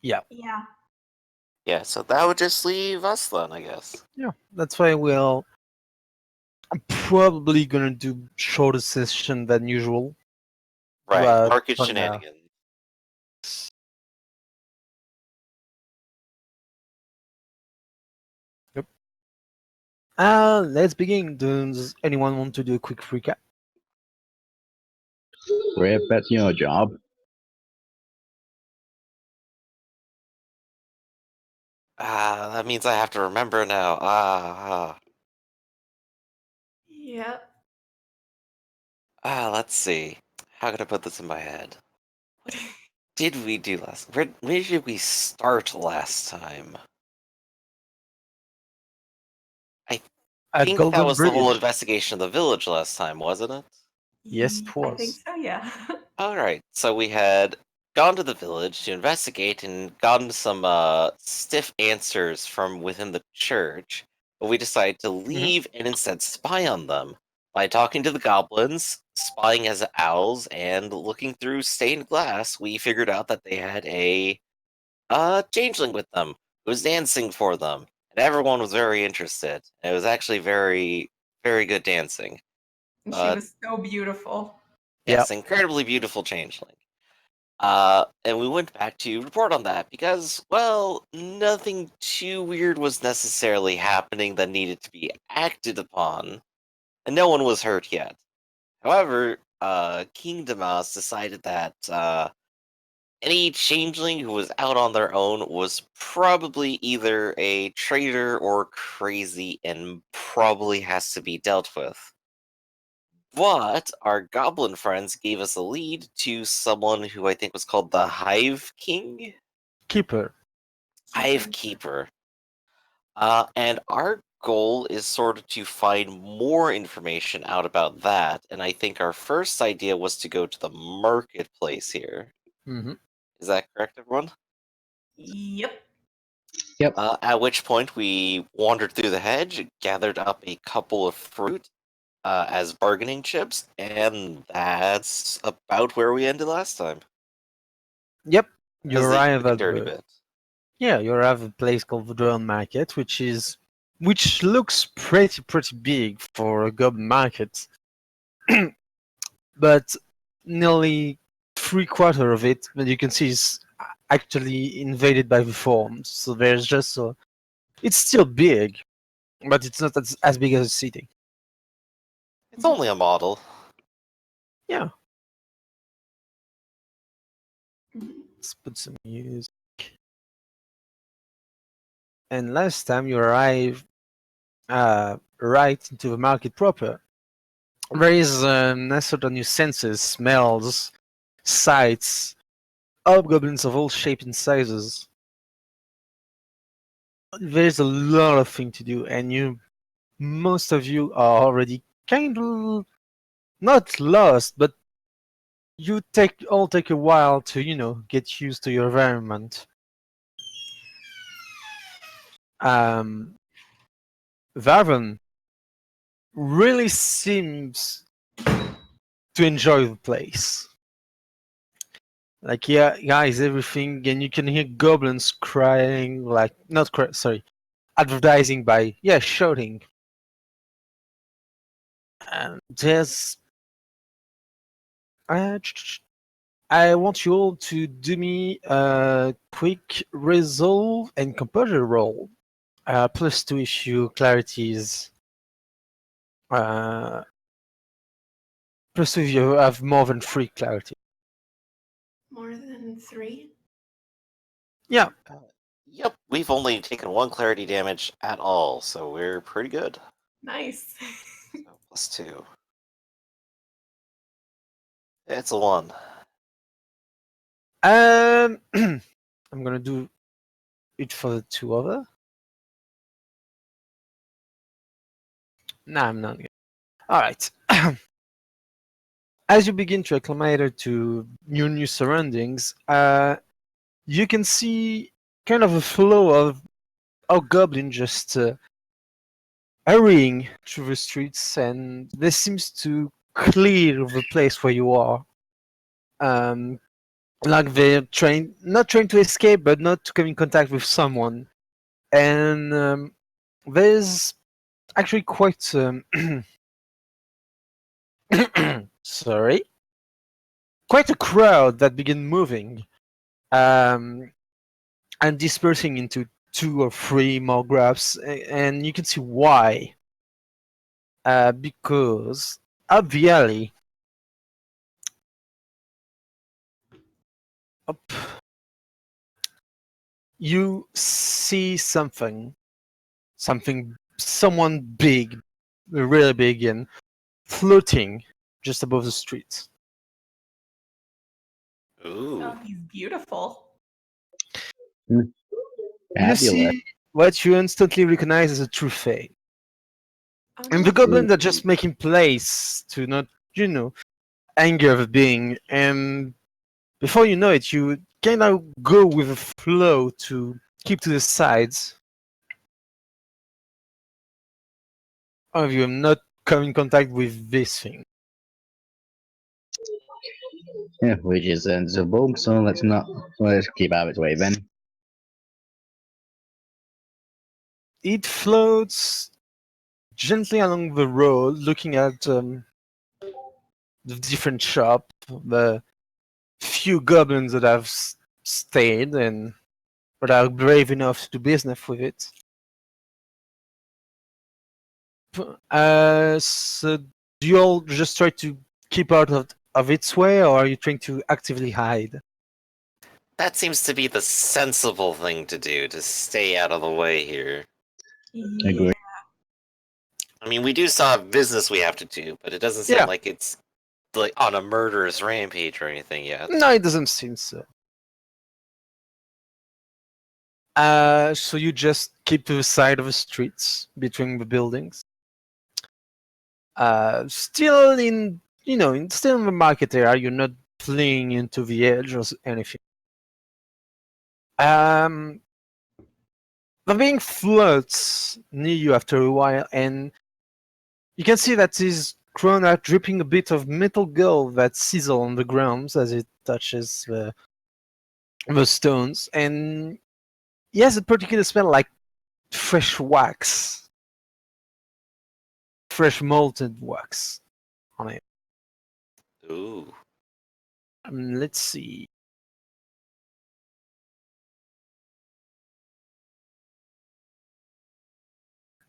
Yeah. Yeah. Yeah, so that would just leave us then, I guess. Yeah, that's why I'm probably gonna do shorter session than usual. Right, But market for now. shenanigans. Yep. Let's begin. Does anyone want to do a quick recap? Rip, that's your job. That means I have to remember now. Yep. Let's see. How could I put this in my head? What did we do last? Where did we start last time? I At think that Golden was the whole Bridge. investigation of the village last time, wasn't it? Yes, it I think was. so, yeah. Alright, so we had gone to the village to investigate and gotten some stiff answers from within the church, but we decided to leave and instead spy on them by talking to the goblins, spying as owls, and looking through stained glass. We figured out that they had a changeling with them who was dancing for them, and everyone was very interested. It was actually very, very good dancing. And she was so beautiful. Yes, incredibly beautiful changeling. And we went back to report on that because, well, nothing too weird was necessarily happening that needed to be acted upon, and no one was hurt yet. However, King Damas decided that any changeling who was out on their own was probably either a traitor or crazy and probably has to be dealt with. But our goblin friends gave us a lead to someone who I think was called the Hive King? Keeper. Hive Keeper. And our goal is sort of to find more information out about that, and I think our first idea was to go to the marketplace here. Mm-hmm. Is that correct, everyone? Yep. Yep. At which point we wandered through the hedge, gathered up a couple of fruit as bargaining chips, and that's about where we ended last time. Yep. You As the arrive quick and at dirty the bit. you arrive at a place called the Durance Market, which looks pretty big for a goblin market, but nearly 3/4 of it, that you can see, is actually invaded by the forms. So there's just it's still big, but it's not as big as a city. It's only a model. Yeah. Let's put some music. And last time you arrived right into the market proper. There is a sort of new senses, smells, sights, hobgoblins of all shapes and sizes. There's a lot of things to do, and most of you are already kind of not lost, but you take a while to get used to your environment. Varvan really seems to enjoy the place. Like, yeah, guys, everything, and you can hear goblins crying, like, not cry, sorry, advertising by, shouting. And there's, I want you all to do me a quick resolve and composure roll. +2 if you clarities. +2 if you have more than 3 clarity. More than 3? Yeah. Yep, we've only taken 1 clarity damage at all, so we're pretty good. Nice. So +2. It's a 1. I'm gonna do it for the 2 other. Nah, I'm not gonna. Alright. As you begin to acclimate to new surroundings, you can see kind of a flow of goblins just hurrying through the streets, and this seems to clear the place where you are. like they're not trying to escape, but not to come in contact with someone. And there's actually quite sorry, quite a crowd that begin moving um, and dispersing into 2 or 3 more groups, and you can see why. Because up the alley, up, you see someone big, really big, and floating just above the street. Ooh. Oh, he's beautiful. You Fabulous. see what you instantly recognize as a true fae. Oh, And the no. goblins are just making place to not, anger the being. And before you know it, you kind of go with the flow to keep to the sides. Of you not come in contact with this thing. Yeah, which is sensible. So let's keep out of its way then. It floats gently along the road, looking at the different shop, the few goblins that have stayed and but are brave enough to do business with it. So do you all just try to keep out of its way, or are you trying to actively hide? That seems to be the sensible thing to do, to stay out of the way here. Yeah. Agree. I mean, we do still have business we have to do, but it doesn't seem Yeah. like it's like on a murderous rampage or anything yet. No, it doesn't seem so. So you just keep to the side of the streets between the buildings. Still still in the market area. You're not fleeing into the edge or anything. The being floats near you after a while, and you can see that his crown are dripping a bit of metal gold that sizzle on the ground as it touches the stones, and he has a particular smell like fresh wax, fresh molten wax on it. Ooh. Let's see.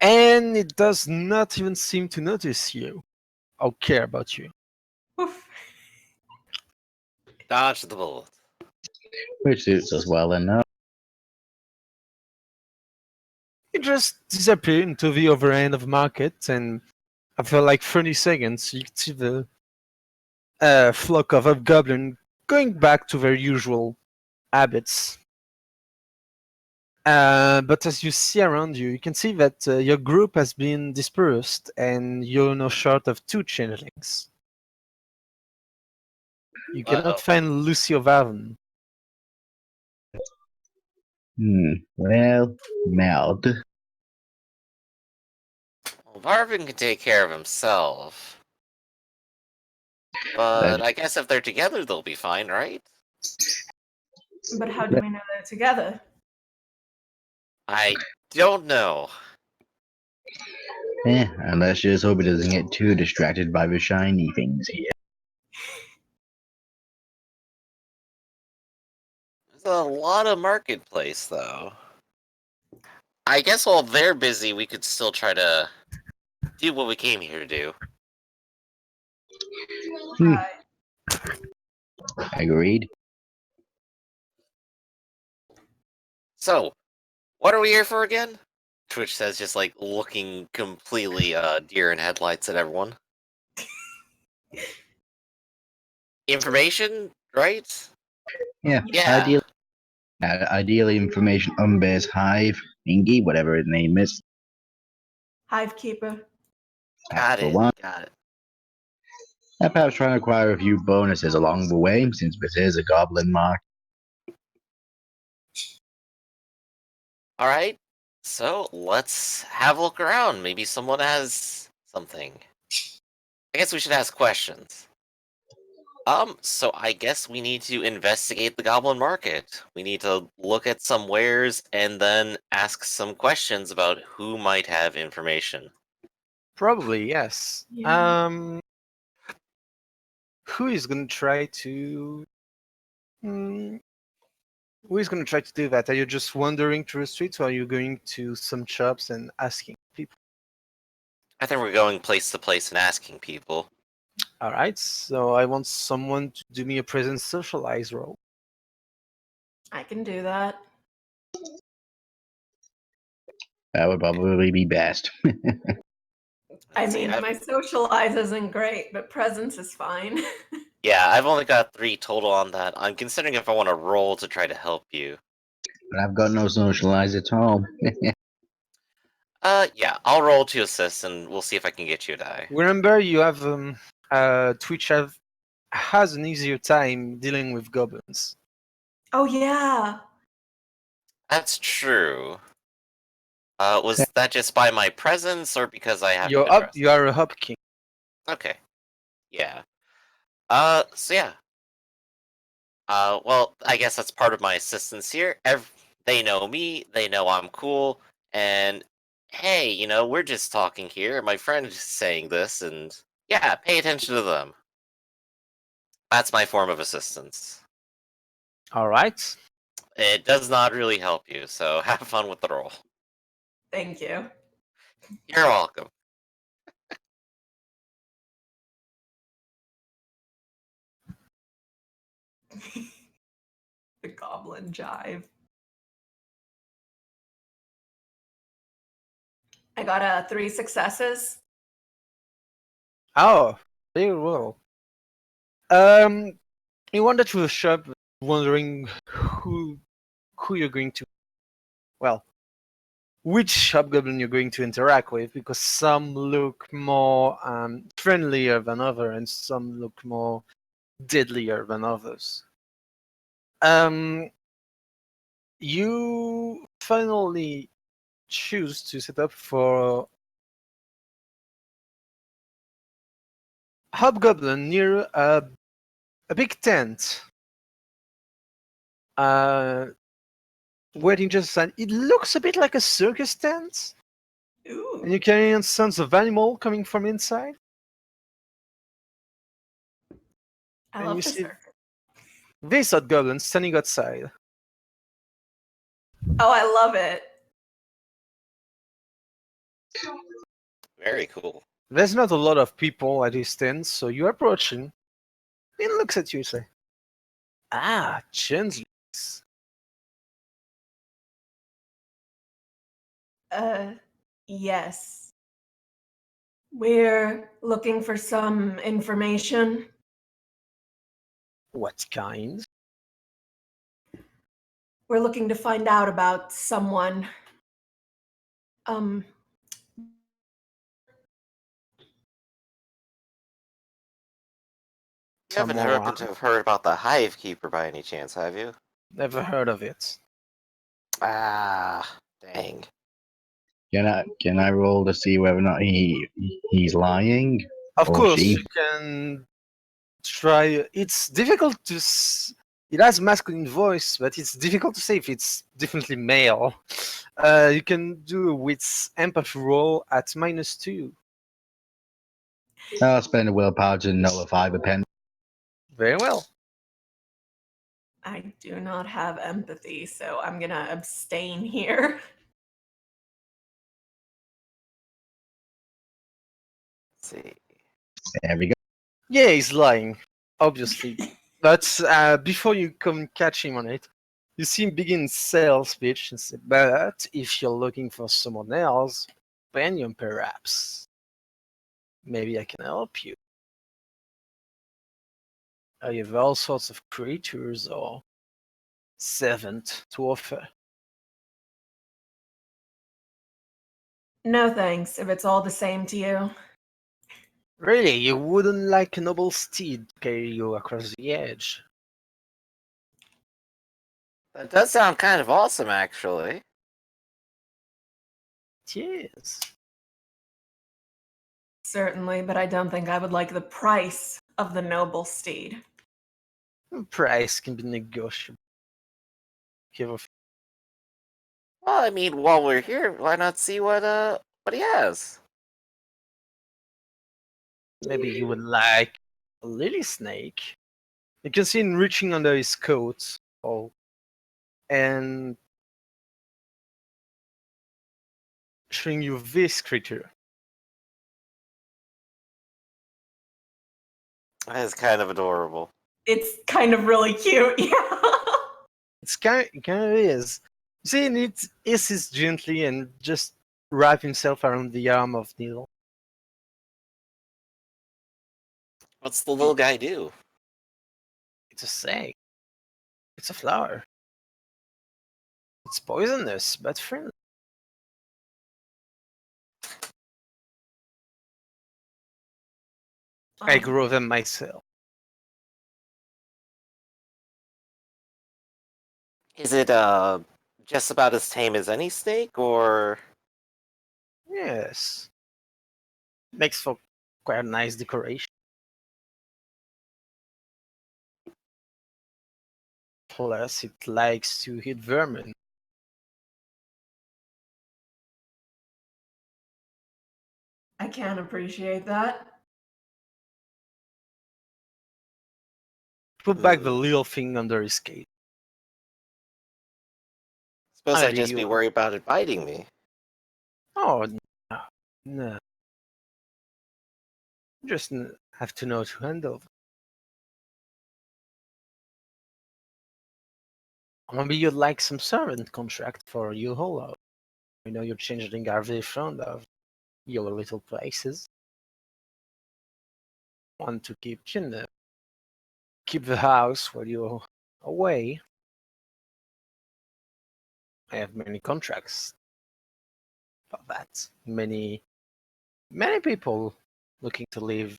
And it does not even seem to notice you or care about you. Oof. Dodge the bullet. Which suits us well enough. You just disappear into the other end of the market, and after like 30 seconds, you can see the flock of hobgoblin going back to their usual habits. But as you see around you, you can see that your group has been dispersed, and you're now short of 2 changelings. You cannot Uh-oh. find Lucy or Vavan. Well, Meld. Well, Marvin can take care of himself. But I guess if they're together, they'll be fine, right? But how do we know they're together? I don't know. And let's just hope it doesn't get too distracted by the shiny things here. There's a lot of marketplace, though. I guess while they're busy, we could still try to do what we came here to do. Agreed. So, what are we here for again? Twitch says, just like looking completely deer in headlights at everyone. Information, right? Yeah. Yeah. Ideally, information on Bear's Hive, Ingy, whatever his name is. Hive keeper. Got For it. one. Got it. And perhaps trying to acquire a few bonuses along the way, since this is a goblin mark. All right. So let's have a look around. Maybe someone has something. I guess we should ask questions. So I guess we need to investigate the goblin market. We need to look at some wares and then ask some questions about who might have information. Probably, yes. Yeah. Who is going to try to... Hmm, who is going to try to do that? Are you just wandering through the streets, or are you going to some shops and asking people? I think we're going place to place and asking people. All right, so I want someone to do me a present socialize roll. I can do that. That would probably be best. I Let's see, mean, my socialize isn't great, but presence is fine. yeah, I've only got 3 total on that. I'm considering if I want to roll to try to help you. But I've got no socialize at all. Yeah, I'll roll to assist, and we'll see if I can get you a die. Remember, you have Twitch has an easier time dealing with goblins. Oh yeah. That's true. Was that just by my presence, or because I happen You're to up. dress? You are a hub king. Okay. Yeah. So yeah. Well, I guess that's part of my assistance here. They know me, they know I'm cool, and hey, we're just talking here. My friend is saying this, and yeah, pay attention to them. That's my form of assistance. All right. It does not really help you, so have fun with the roll. Thank you. You're welcome. The goblin jive. I got 3 successes. Oh, very well. You wander through the shop, wondering who you're going to, well, which hobgoblin you're going to interact with, because some look more friendlier than others, and some look more deadlier than others. You finally choose to set up for hobgoblin near a big tent. Waiting just outside. It looks a bit like a circus tent, Ooh. and you can hear sounds of animal coming from inside. I And love you the see circus. this hobgoblin standing outside. Oh, I love it. Very cool. There's not a lot of people at his tent, so you approach him. He looks at you and say, "Ah, Changelings. Yes. We're looking for some information. What kind?" We're looking to find out about someone. You haven't happened to have heard about the Hive Keeper by any chance, have you? Never heard of it. Ah, dang. Can I roll to see whether or not he's lying? Of Or course, she? you can try. It's difficult to. It has masculine voice, but it's difficult to say if it's definitely male. You can do a wits empathy roll at -2. I'll spend a willpower to nullify the pen. Very well. I do not have empathy, so I'm gonna abstain here. Let's see. There we go. Yeah, he's lying, obviously. But before you come catch him on it, you see him begin sales pitch and say, "But if you're looking for someone else, companion perhaps, maybe I can help you. I have all sorts of creatures or servant to offer." No thanks, if it's all the same to you. Really, you wouldn't like a noble steed to carry you across the edge? That does sound kind of awesome, actually. Yes. Certainly, but I don't think I would like the price of the noble steed. Price can be negotiable. Give a Well, I mean, while we're here, why not see what he has? Maybe you would like a lily snake. You can see him reaching under his coat, and showing you this creature. That is kind of adorable. It's kind of really cute. Yeah. It kind of is. See, and it hisses gently and just wrap himself around the arm of Needle. What's the little guy do? It's a snake. It's a flower. It's poisonous, but friendly. I grow them myself. Is it just about as tame as any snake, or Yes. Makes for quite a nice decoration. Plus, it likes to hit vermin. I can appreciate that. Put back the little thing under his cape. suppose How I'd do just be you- worried about it biting me? Oh, no. No. Just have to know to handle them. Maybe you'd like some servant contract for your hollow. I know your changeling are very fond of your little places. Want to keep, keep the house while you're away. I have many contracts for that. Many people looking to live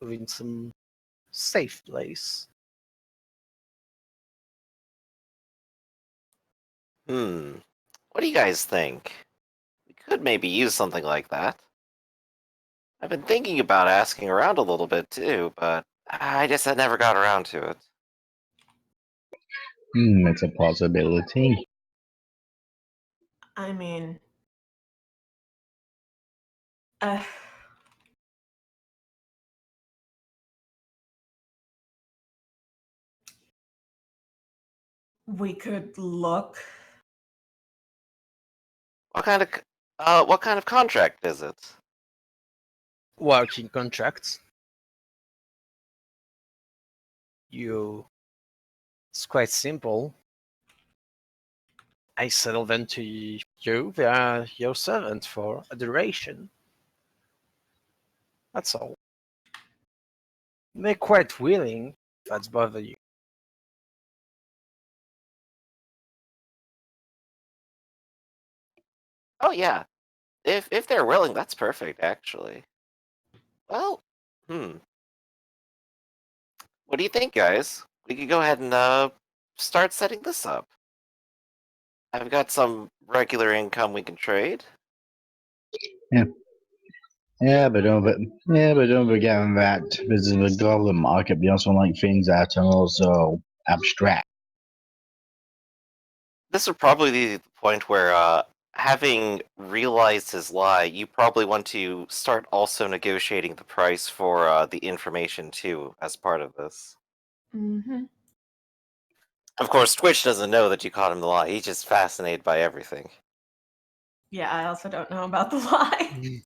in some safe place. What do you guys think? We could maybe use something like that. I've been thinking about asking around a little bit too, but I just had never got around to it. It's a possibility. I mean, we could look. What kind of contract is it? Working contracts. It's quite simple. I settle them to you. They are your servant for a duration. That's all. They're quite willing, if that's bother you. Oh yeah, if they're willing, that's perfect actually. Well, what do you think, guys? We could go ahead and start setting this up. I've got some regular income we can trade. But don't forget that this is a goblin market. We also like things that are also abstract. This would probably be the point where, having realized his lie, you probably want to start also negotiating the price for the information too, as part of this. Mm-hmm. Of course, Twitch doesn't know that you caught him the lie. He's just fascinated by everything. Yeah, I also don't know about the lie.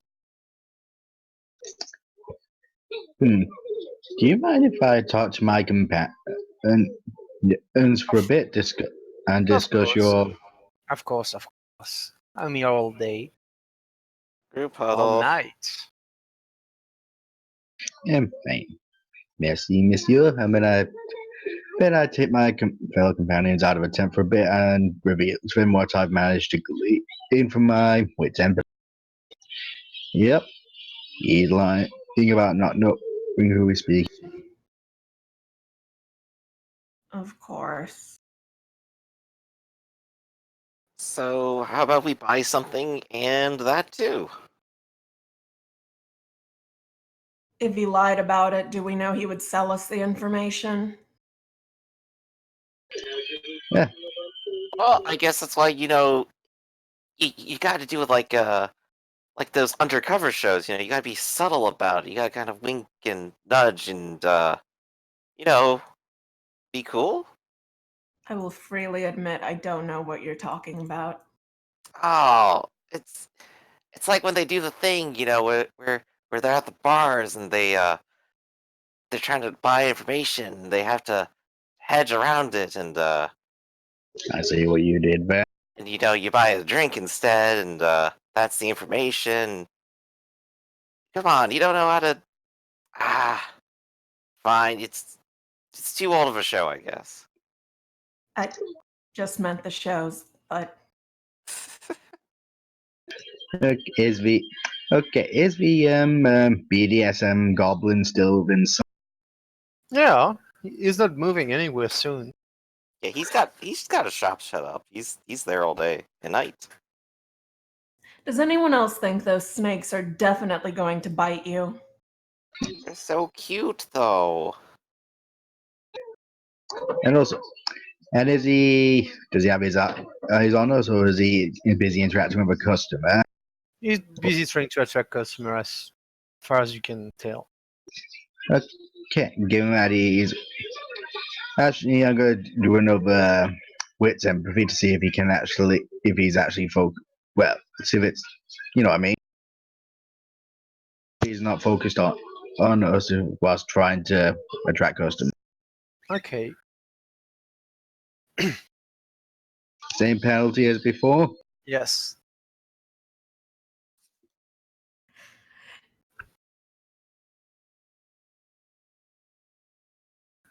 Do you mind if I talk to my companions for a bit discuss course. your? Of course. I'm here all day, Group all huddle. night. Fine. Merci, monsieur. Then I take my fellow companions out of a tent for a bit and reveal to them what I've managed to glean from my wits end. Yep, he's lying about not knowing who we speak. Of course. So, how about we buy something and that too? If he lied about it, do we know he would sell us the information? Well, I guess that's why you got to do it like those undercover shows. You got to be subtle about it. You got to kind of wink and nudge and you know be cool. I will freely admit I don't know what you're talking about. Oh, it's like when they do the thing, where they're at the bars and they're trying to buy information and they have to hedge around it and I see what you did there. and you buy a drink instead and that's the information. Come on, you don't know how to fine, it's too old of a show, I guess. I just meant the shows, but Is the BDSM goblin still inside? Yeah, he's not moving anywhere soon. Yeah, he's got a shop set up. He's there all day and night. does anyone else think those snakes are definitely going to bite you? They're so cute though. And also, and does he have his honors, or is he busy interacting with a customer? He's busy trying to attract customers as far as you can tell. Okay, given that he's actually, I'm going to do another wits empathy to see if he's actually well, see if it's, you know what I mean. He's not focused on us whilst trying to attract customers. Okay. Same penalty as before. Yes.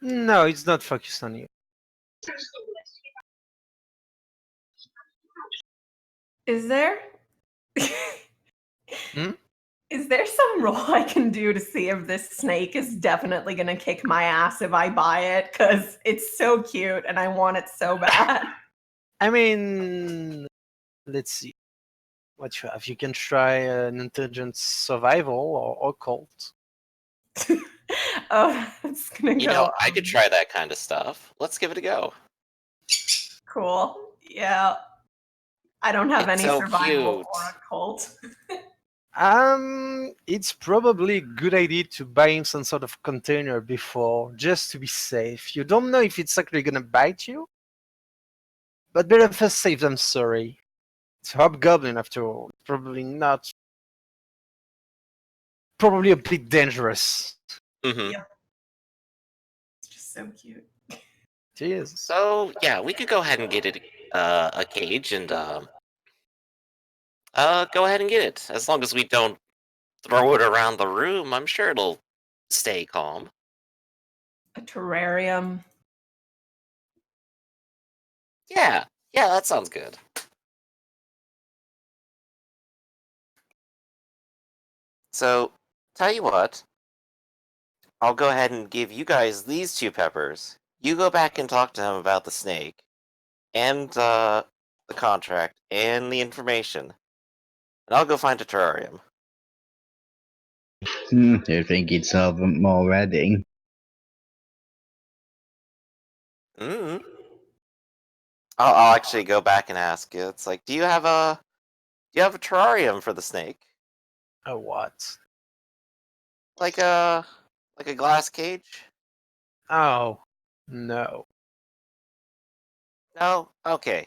No, it's not focused on you. Is there? Hmm? Is there some roll I can do to see if this snake is definitely going to kick my ass if I buy it? Because it's so cute and I want it so bad. I mean, let's see what you have. You can try an intelligence survival or occult. Oh, that's going to You go. know, I could try that kind of stuff. Let's give it a go. Cool. Yeah. I don't have It's any so survival cute. or occult. It's probably a good idea to buy him some sort of container before, just to be safe. You don't know if it's actually gonna bite you, but better first safe than sorry. It's hobgoblin after all. Probably not. Probably a bit dangerous. Hmm. Yeah. It's just so cute. It is. So yeah, we could go ahead and get it a cage and go ahead and get it. As long as we don't throw it around the room, I'm sure it'll stay calm. A terrarium. Yeah, that sounds good. So, tell you what, I'll go ahead and give you guys these two peppers. You go back and talk to him about the snake, and the contract, and the information. And I'll go find a terrarium. Do you think he'd solve them already? Mm-hmm. I'll actually go back and ask you. It's like, do you have a terrarium for the snake? A what? Like a glass cage? Oh, no. No? Okay.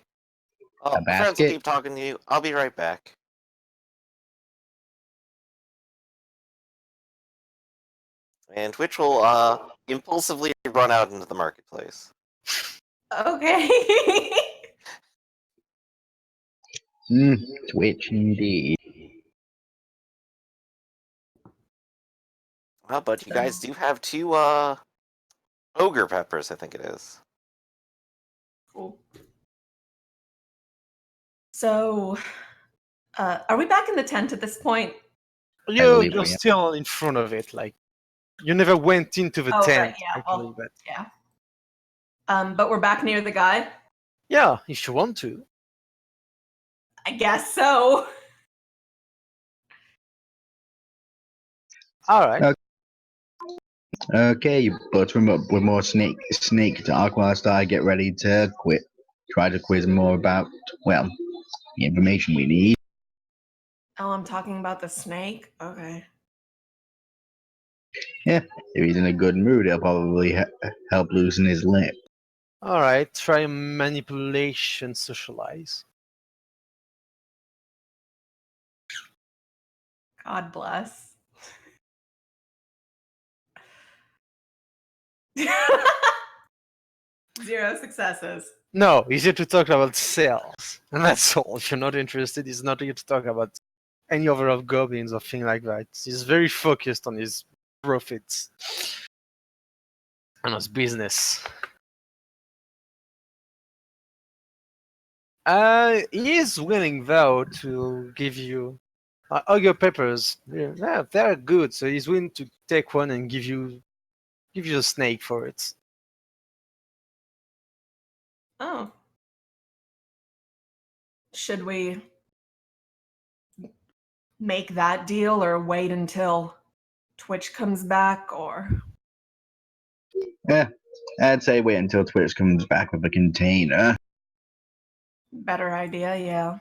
A Well, my friends will basket? keep talking to you. I'll be right back. And Twitch will impulsively run out into the marketplace. Okay. Twitch indeed. Well, but you guys do have two ogre peppers, I think it is. Cool. So, are we back in the tent at this point? You're believe we are. still in front of it, like you never went into the Oh, tent right, yeah, actually, well, but yeah. But we're back near the guy? yeah, if you want to. I guess so. Alright. Okay, you butter him up with more snake talk whilst I get ready to quit. try to quiz more about, well, the information we need. Oh, I'm talking about the snake? Okay. If he's in a good mood, he'll probably help loosen his lip. Alright, try manipulation, socialize. God bless. Zero successes. No, he's here to talk about sales. And that's all. If you're not interested, he's not here to talk about any other of goblins or thing like that. He's very focused on his profits and his business. He is willing though to give you all your papers. Yeah, they're good. So he's willing to take one and give you a snake for it. Oh. Should we make that deal or wait until Twitch comes back or Yeah, I'd say wait until Twitch comes back with a container. better idea, yeah.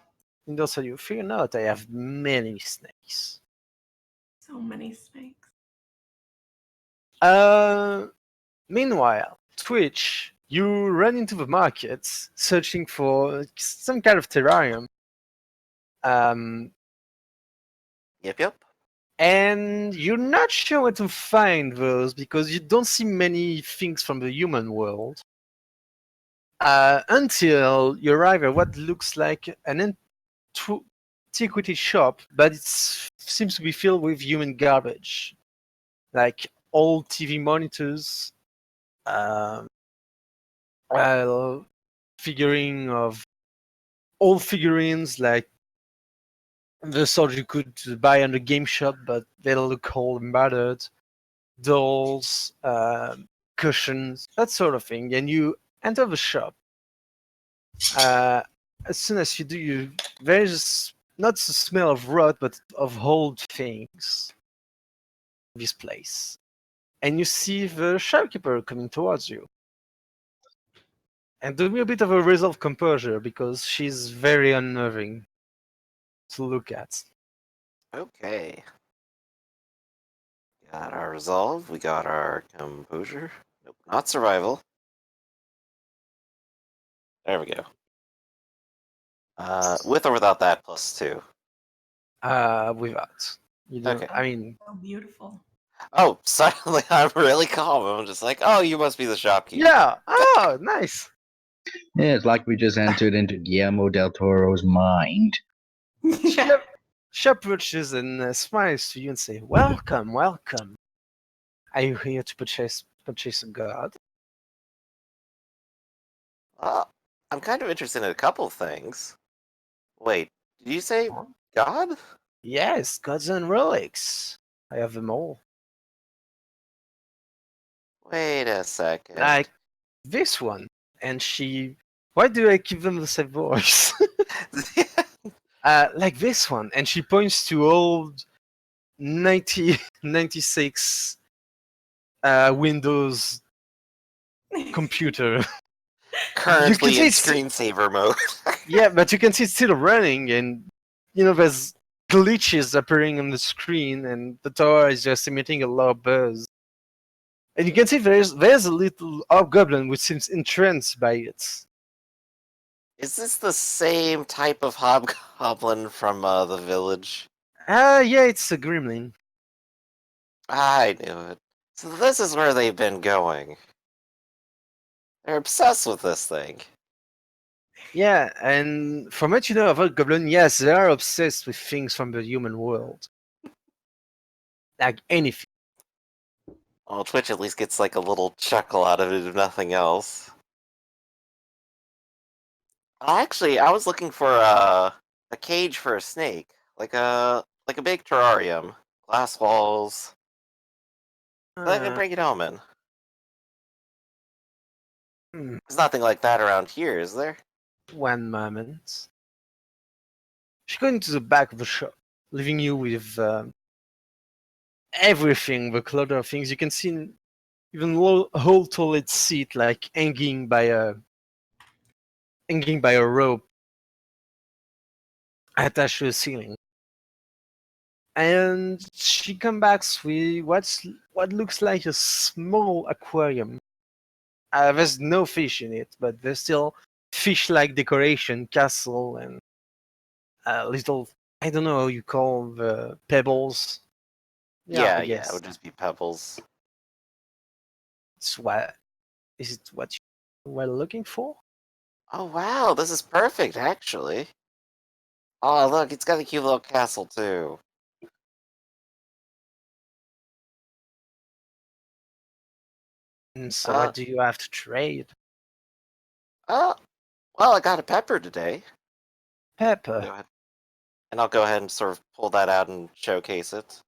And also, you fear not, I have many snakes. So many snakes. Meanwhile, Twitch, you run into the market searching for some kind of terrarium. Yep. And you're not sure where to find those because you don't see many things from the human world. Until you arrive at what looks like an antiquity shop, but it seems to be filled with human garbage. Like old TV monitors, figuring of old figurines like the sort you could buy on the game shop, but they look old and battered. Dolls, cushions, that sort of thing. And you enter the shop. As soon as you do, there's not the smell of rot, but of old things. This place, and you see the shopkeeper coming towards you. And do me a bit of a resolve composure because she's very unnerving to look at. Okay. Got our resolve. We got our composure. Nope, not survival. There we go. With or without that +2. Without. You know, Okay. I mean, So beautiful. Oh, suddenly I'm really calm. I'm just like, oh, you must be the shopkeeper. yeah. Oh, nice. Yeah, it's like we just entered into Guillermo del Toro's mind. Yeah. She approaches and smiles to you and say, "Welcome, welcome. Are you here to purchase a god?" I'm kind of interested in a couple things. Wait, did you say God? Yes, gods and relics. I have them all. Wait a second. Like this one. And she. Why do I give them the same voice? Like this one. And she points to old 96 Windows computer. Currently in it's- screensaver mode. Yeah, but you can see it's still running, and there's glitches appearing on the screen, and the tower is just emitting a loud buzz. And you can see there's a little hobgoblin which seems entranced by it. Is this the same type of hobgoblin from the village? Yeah, it's a gremlin. I knew it. So this is where they've been going. They're obsessed with this thing. Yeah, and from what you know of hobgoblin, yes, they are obsessed with things from the human world. Like anything. Well, Twitch at least gets like a little chuckle out of it, if nothing else. Actually, I was looking for a cage for a snake, like a big terrarium, glass walls. I can bring it home in. There's nothing like that around here, is there? One moment. She's going to the back of the shop, leaving you with everything, the clutter of things. You can see even a whole toilet seat like hanging by a hanging by a rope attached to the ceiling. And she comes back with what looks like a small aquarium. There's no fish in it, but there's still fish-like decoration, castle, and little, I don't know how you call the pebbles. Yeah, I Yeah, it guess. would just be pebbles. It's what, is it what you were looking for? Oh wow, this is perfect actually. Oh look, it's got a cute little castle too. And so Uh, what do you have to trade? oh, well, I got a pepper today. Pepper. Go ahead. And I'll go ahead and sort of pull that out and showcase it.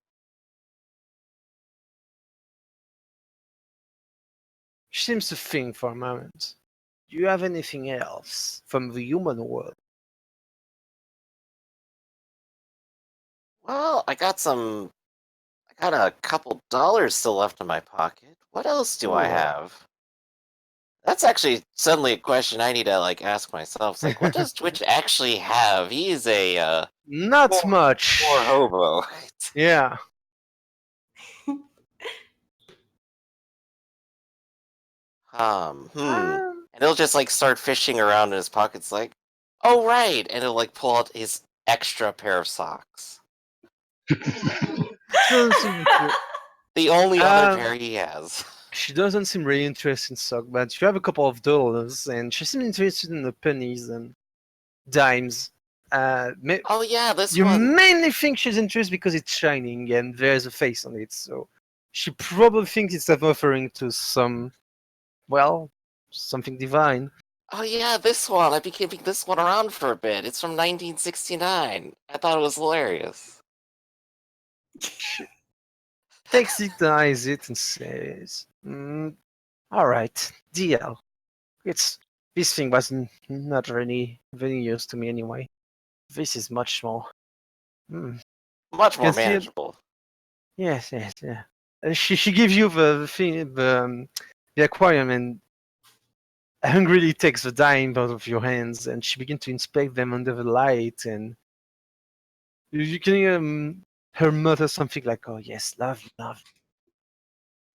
She seems to think for a moment. Do you have anything else from the human world? Well, I got a couple dollars still left in my pocket. What else do I Oh. have? That's actually suddenly a question I need to like ask myself. It's like, what does Twitch actually have? He is a Not poor, much. poor hobo. Yeah. And he'll just like start fishing around in his pockets, like, oh right, and he'll like pull out his extra pair of socks, Doesn't seem to. the only other Um, pair he has. She doesn't seem really interested in sock, but you have a couple of dollars, and she seems interested in the pennies and dimes. Oh yeah, this You one. mainly think she's interested because it's shining and there's a face on it, so she probably thinks it's referring to some, well, something divine. Oh yeah, this one. I've been keeping this one around for a bit. It's from 1969. I thought it was hilarious. She takes it, eyes it, and says, "All right, deal. It's this thing wasn't not really very use to me anyway. This is much more. Mm, Much more can see it. manageable. Yes, yes, yeah. She gives you the thing, the aquarium, and hungrily takes the dime out of your hands, and she begins to inspect them under the light, and you can hear her mutter something like, "Oh yes, love, love."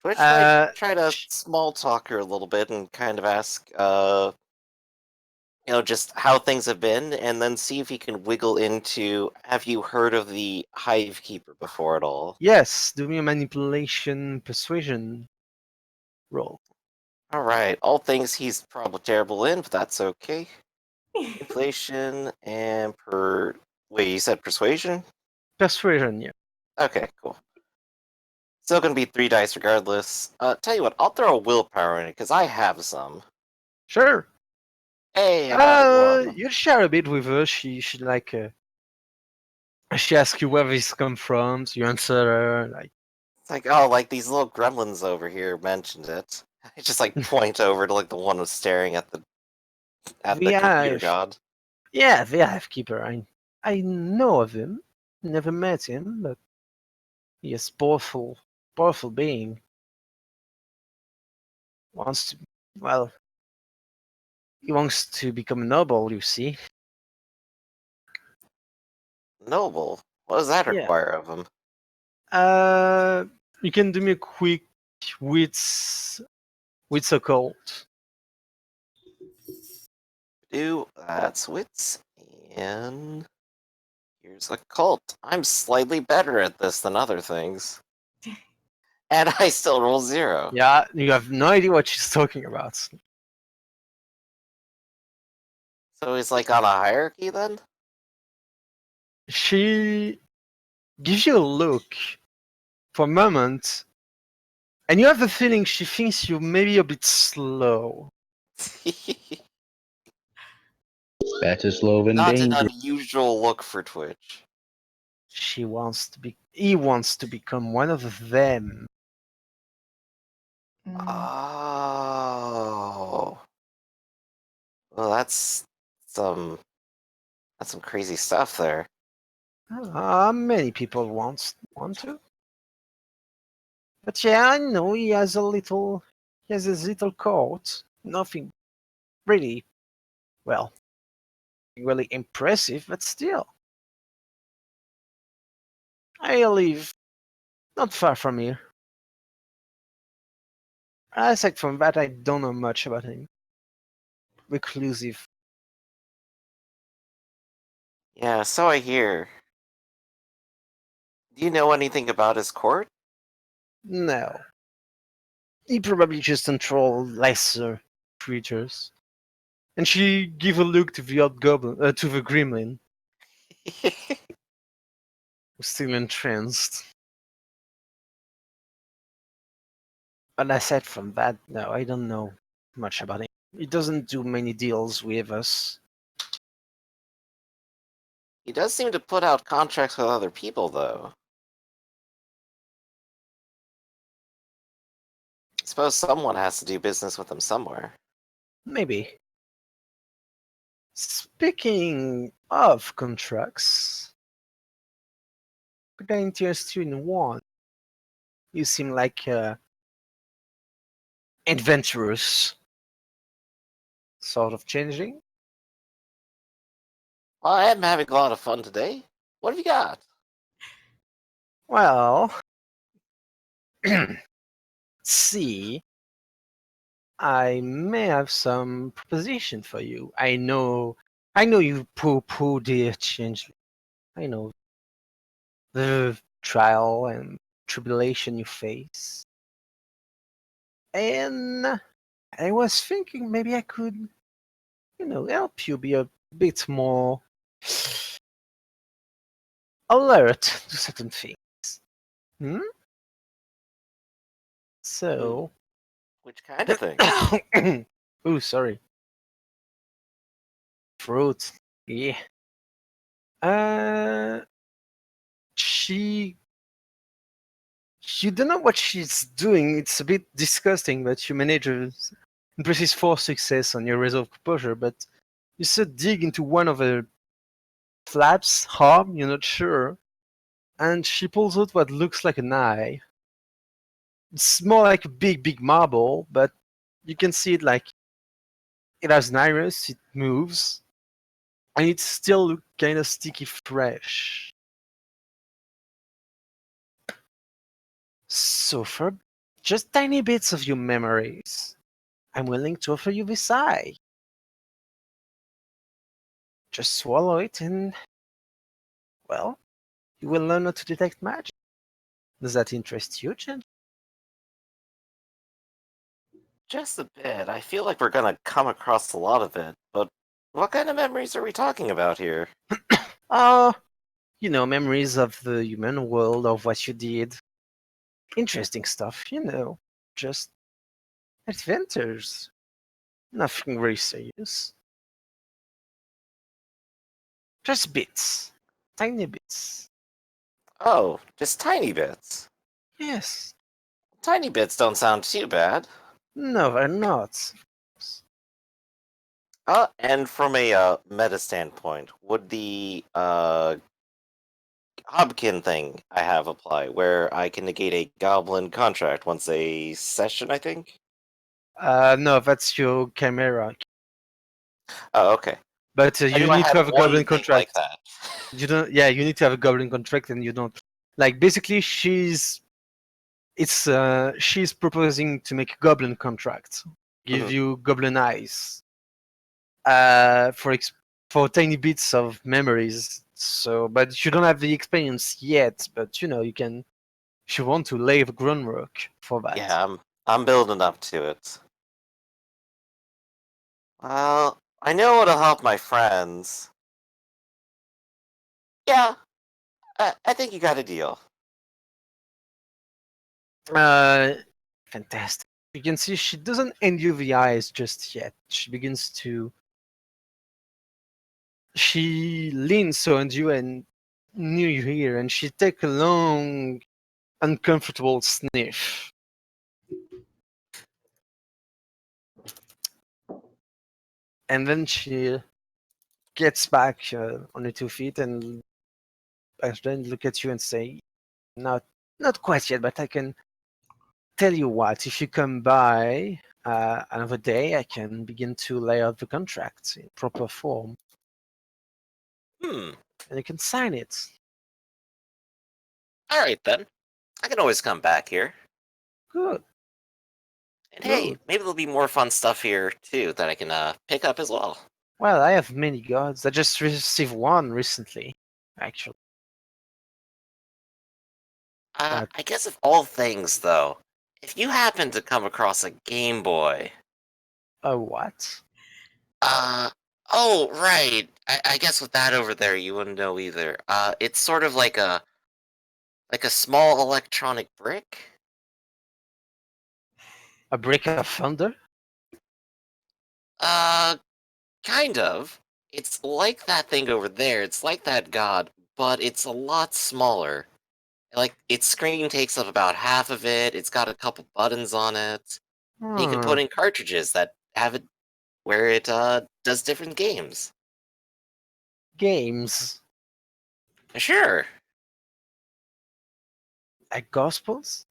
Twitch might Uh, try to sh- small talk her a little bit and kind of ask, just how things have been, and then see if he can wiggle into, have you heard of the Hive Keeper before at all? yes, do me a manipulation persuasion roll. Alright, all things he's probably terrible in, but that's okay. Inflation and Wait, you said persuasion? Persuasion, yeah. Okay, cool. Still gonna be 3 dice regardless. Tell you what, I'll throw a willpower in it, because I have some. Sure. Hey, I got a 1. You share a bit with her. She like she asks you where this come from. So you answer her like, It's like, oh, like these little gremlins over here mentioned it. I just like point over to like the one who's staring at the "The computer Hive." god. Yeah, the Hive Keeper. I know of him. Never met him, but he is powerful being. Wants to, well, he wants to become a noble. You see. Noble. What does that Yeah. require of him? You can do me a quick wits occult. That's wits, and here's a cult. I'm slightly better at this than other things. And I still roll 0. Yeah, you have no idea what she's talking about. So he's like on a hierarchy then? She gives you a look for a moment, and you have the feeling she thinks you may be a bit slow. Better slow than Not an dangerous. unusual look for Twitch. He wants to become one of them. Mm. Oh. Well, that's some crazy stuff there. Many people want to. But yeah, I know he has his little court. Nothing really well, really impressive, but still. I live not far from here. Aside from that, I don't know much about him. Reclusive. Yeah, so I hear. Do you know anything about his court? No. He probably just controlled lesser creatures. And she give a look to the odd goblin, to the gremlin, who's still entranced. But aside from that, no, I don't know much about him. He doesn't do many deals with us. He does seem to put out contracts with other people, though. I suppose someone has to do business with him somewhere. Maybe. Speaking of contracts, could I interest you in one? You seem like adventurous sort of changeling. Well, I am having a lot of fun today. What have you got? Well, see, I may have some proposition for you. I know you poor dear changeling. I know the trial and tribulation you face. And I was thinking maybe I could, help you be a bit more alert to certain things. Hmm? So. Which kind of thing? Ooh, sorry. Fruit. Yeah. Uh, she. You don't know what she's doing. It's a bit disgusting, but you manage a impressive 4 success on your resolve composure. But you should dig into one of her flaps, arm, you're not sure, and she pulls out what looks like an eye. It's more like a big marble, but you can see it like it has an iris, it moves, and it still looks kind of sticky fresh. So for just tiny bits of your memories, I'm willing to offer you this eye. Just swallow it and, well, you will learn how to detect magic. Does that interest you, Jen? Just a bit. I feel like we're gonna come across a lot of it, but what kind of memories are we talking about here? Memories of the human world, of what you did. Interesting stuff, just adventures. Nothing very serious. Just bits. Tiny bits. Oh, just tiny bits. Yes. Tiny bits don't sound too bad. No, they're not. And from a meta standpoint, would the Hobkin thing I have apply, where I can negate a goblin contract once a session, I think? No, that's your chimera. Oh, okay. But I you knew I need to had have a one goblin thing contract. like that. You don't. Yeah, you need to have a goblin contract, and you don't. Like basically, she's proposing to make a goblin contract, give Mhm. you goblin eyes, for tiny bits of memories. So, but you don't have the experience yet. But you can, if you want to, lay the groundwork for that. Yeah, I'm building up to it. Well, I know it'll help my friends. Yeah, I think you got a deal. Uh, Fantastic. You can see she doesn't end you the eyes just yet. She leans on you and near you here, and she take a long, uncomfortable sniff. And then she gets back on her 2 feet and then look at you and say, not quite yet, but I can tell you what, if you come by another day, I can begin to lay out the contract in proper form, Hmm. and you can sign it. All right then. I can always come back here. Good. And hey, Good. maybe there'll be more fun stuff here too that I can pick up as well. Well, I have many gods. I just received one recently, actually. But I guess of all things though, if you happen to come across a Game Boy, a what? uh, oh right, I guess with that over there you wouldn't know either. It's sort of like a small electronic brick. A brick of thunder? Uh, kind of. It's like that thing over there. It's like that god, but it's a lot smaller. Like, its screen takes up about half of it. It's got a couple buttons on it. And you can Hmm. put in cartridges that have it where it does different games. Games. Sure. Like gospels?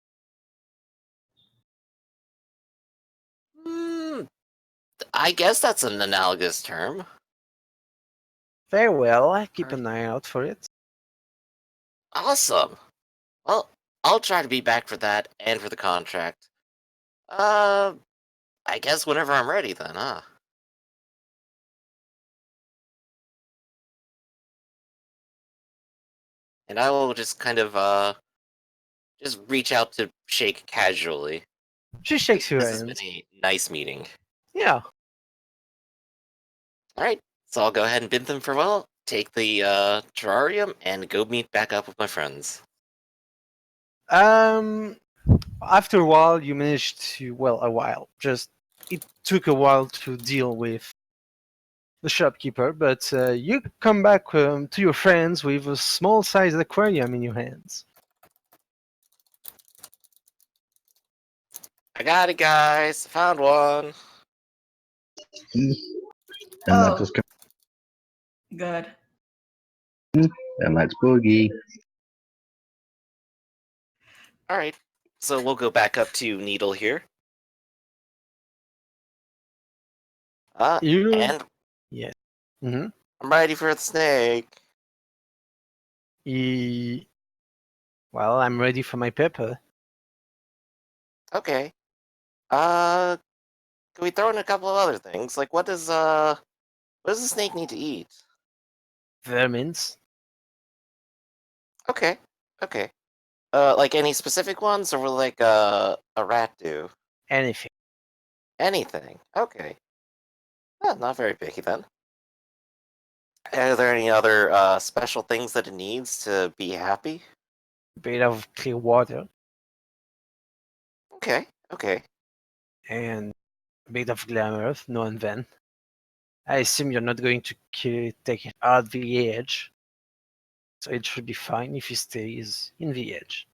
Hmm, I guess that's an analogous term. Very well, I keep Alright. an eye out for it. Awesome. Well, I'll try to be back for that and for the contract. Uh, I guess whenever I'm ready then, huh? And I will just kind of just reach out to shake casually. She shakes your This has been hand. a nice meeting. Yeah. Alright, so I'll go ahead and bid them farewell, take the terrarium, and go meet back up with my friends. Um. After a while, you managed to. Well, a while. Just it took a while to deal with the shopkeeper, but you come back to your friends with a small-sized aquarium in your hands. I got it, guys. Found one. And Oh. let us Good. and let's boogie. Alright, so we'll go back up to Needle here. You. And Yes. Mm-hmm. I'm ready for the snake. Well, I'm ready for my pepper. Okay. Can we throw in a couple of other things? Like, what does the snake need to eat? Vermins. Okay, okay. Like any specific ones, or will like a rat do? Anything. Anything. Okay. Not very picky then. Are there any other special things that it needs to be happy? A bit of clear water Okay, okay. and a bit of glamour now and then. I assume you're not going to take it out the edge, so it should be fine if he stays in the edge.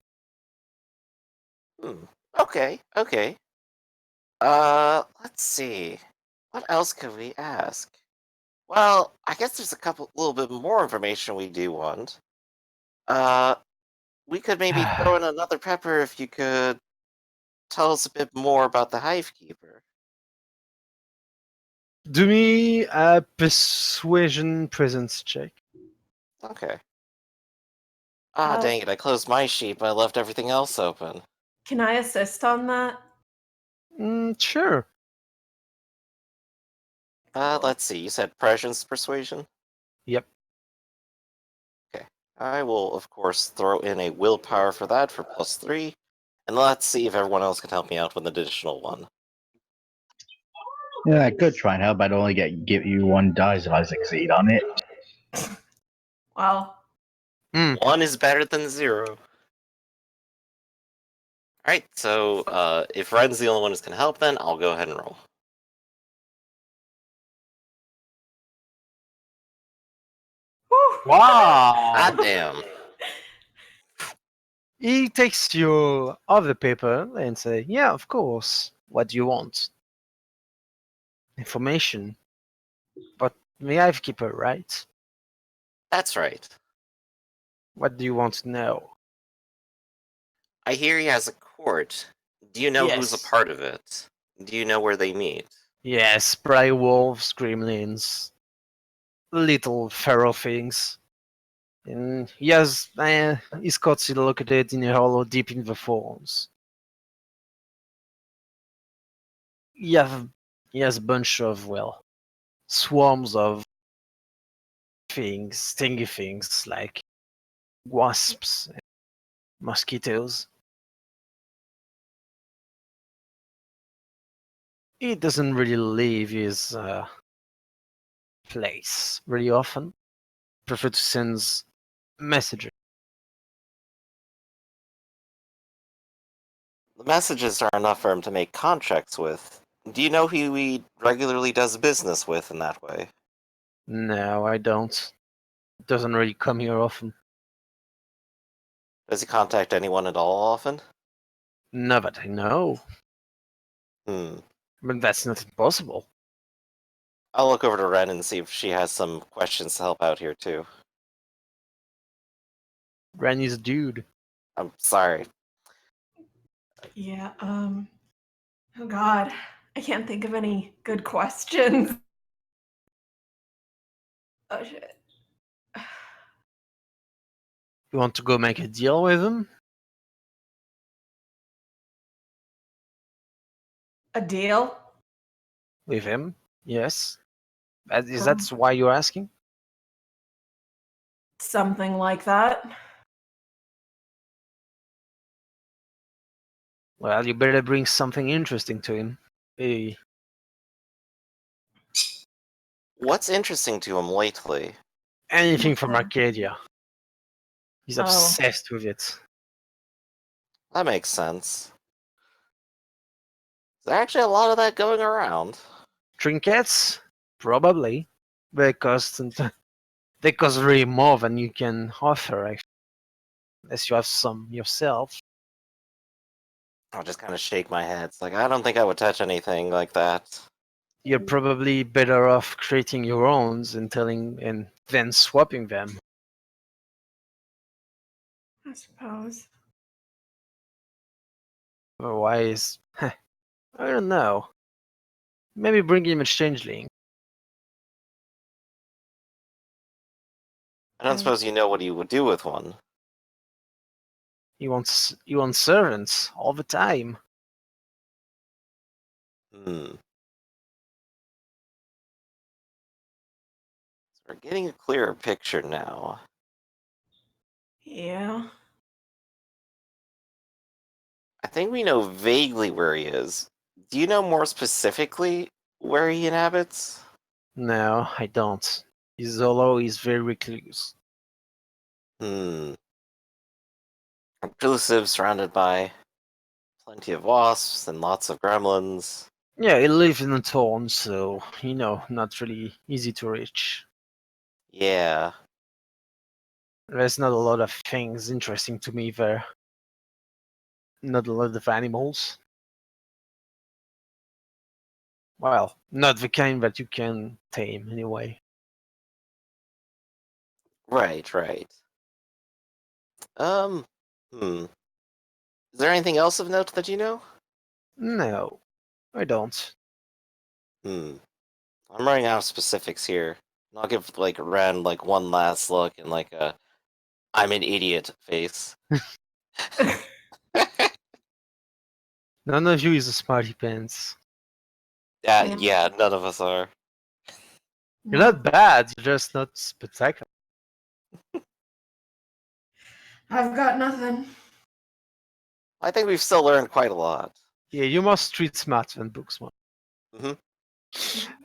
Hmm. Okay, okay. Let's see. What else could we ask? Well, I guess there's little bit more information we do want. Uh, we could maybe throw in another pepper if you could tell us a bit more about the Hive Keeper. Do me a persuasion presence check. Okay. Ah, Uh, dang it, I closed my sheet, but I left everything else open. Can I assist on that? Sure. Cool. Let's see, you said prescience persuasion? Yep. Okay. I will, of course, throw in a willpower for that for +3, and let's see if everyone else can help me out with an additional one. Yeah, I could try and help, but I'd only give you one dice if I succeed on it. Well, One is better than 0. Alright, so if Ren's the only one who's going to help, then I'll go ahead and roll. whew. Wow. God damn. He takes your other paper and say, "Yeah, of course. What do you want? Information. But the Hive Keeper, right? That's right. What do you want to know?" I hear he has a court. Do you know who's a Yes. part of it? Do you know where they meet? Yes, prey wolves, gremlins, little feral things. And his cots located in a hollow deep in the thorns. He have he has a bunch of swarms of things, stingy things like wasps and mosquitoes. He doesn't really leave his place very often. Prefer to send messages. The messages are enough for him to make contracts with. Do you know who he regularly does business with in that way? No, I don't. Doesn't really come here often. Does he contact anyone at all often? No, but I know. Hmm. But that's not impossible. I'll look over to Ren and see if she has some questions to help out here too. Randy's a dude. I'm sorry. Yeah, oh god. I can't think of any good questions. Oh shit. You want to go make a deal with him? A deal? With him? Yes. Is Um, that why you're asking? Something like that. Well, you better bring something interesting to him. Hey, What's interesting to him lately? anything from Arcadia. He's Oh. obsessed with it. That makes sense. There's actually a lot of that going around. Trinkets? Probably. They cost they cost really more than you can offer, actually. Unless you have some yourself. I'll just kind of shake my head. It's like, I don't think I would touch anything like that. You're probably better off creating your own and then swapping them. I suppose. Otherwise, I don't know. Maybe bring him a changeling. I don't I- suppose you know what he would do with one. He wants servants all the time. Hmm. So we're getting a clearer picture now. Yeah. I think we know vaguely where he is. Do you know more specifically where he inhabits? No, I don't. Zolo is very recluse. Hmm. Reclusive, surrounded by plenty of wasps and lots of gremlins. Yeah, he lives in a town, so not really easy to reach. Yeah. There's not a lot of things interesting to me there. Not a lot of animals. Well, not the kind that you can tame anyway. Right, right. Um, hmm. Is there anything else of note that you know? No, I don't. Hmm. I'm running out of specifics here. And I'll give like Ren like one last look and like a I'm an idiot face. None of you is a smarty pants. Yeah, none of us are. You're No. not bad, you're just not spectacular. I've got nothing. I think we've still learned quite a lot. Yeah, you're more street smart than book smart. Hmm.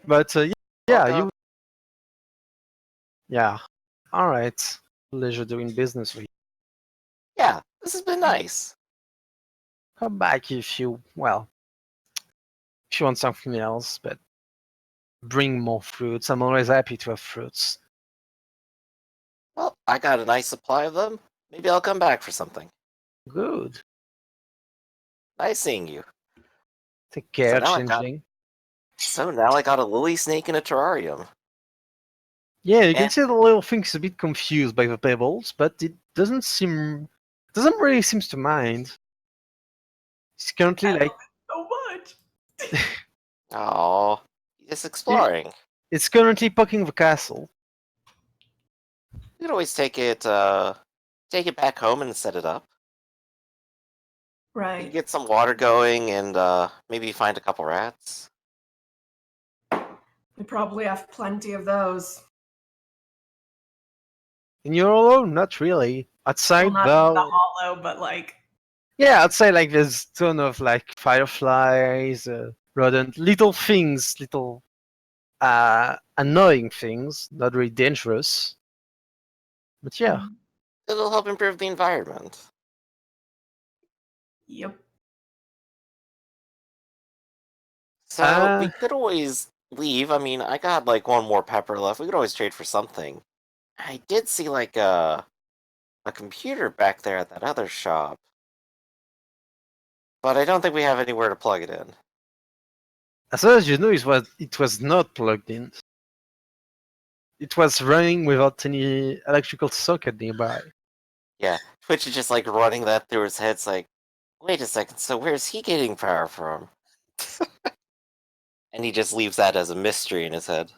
But Well, yeah. Yeah. Alright. Pleasure doing business with you. yeah, this has been nice. Come back if you want something else, but bring more fruits. I'm always happy to have fruits. Well, I got a nice supply of them. Maybe I'll come back for something. Good. Nice seeing you. Take care, now I got- Changeling. So now I got a lily snake in a terrarium. Yeah, you can And see the little thing is a bit confused by the pebbles, but it doesn't really seems to mind. It's currently I like love it so much. Oh, just exploring. It's currently poking the castle. You could always take it back home and set it up. You Right. can get some water going and maybe find a couple rats. We probably have plenty of those. And you're alone? Not really. Well, Outside, not in the though. hollow, but like. Yeah, I'd say like there's a ton of like fireflies, rodent, little things, little annoying things, not really dangerous. But yeah, It'll help improve the environment. Yep. So we could always leave. I mean, I got like one more pepper left. We could always trade for something. I did see like a computer back there at that other shop, but I don't think we have anywhere to plug it in. as far as you know, it was not plugged in. It was running without any electrical socket nearby. Yeah, Twitch is just like running that through his head. It's like, wait a second. So where's he getting power from? And he just leaves that as a mystery in his head.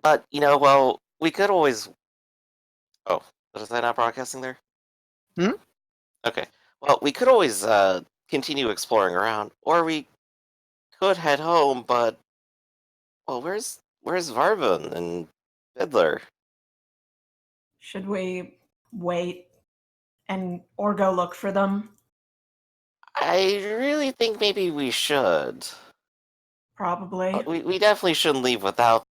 But well, we could always. Oh, was that not broadcasting there? Hmm? Okay. Well, we could always continue exploring around, or we could head home. But well, where's Varvin and Fiddler? Should we wait or go look for them? I really think maybe we should. Probably. We definitely shouldn't leave without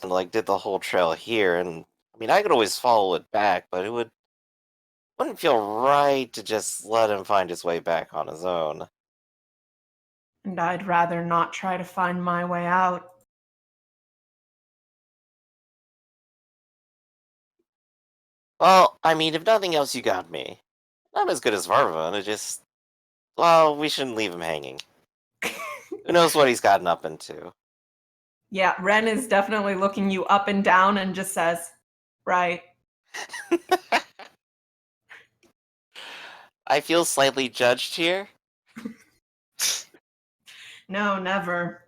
and like did the whole trail here. And I mean, I could always follow it back, but wouldn't feel right to just let him find his way back on his own. And I'd rather not try to find my way out. Well, I mean, if nothing else, you got me. I'm as good as Varvan. It just, well, we shouldn't leave him hanging. Who knows what he's gotten up into? Yeah, Ren is definitely looking you up and down and just says, right. I feel slightly judged here. No, never.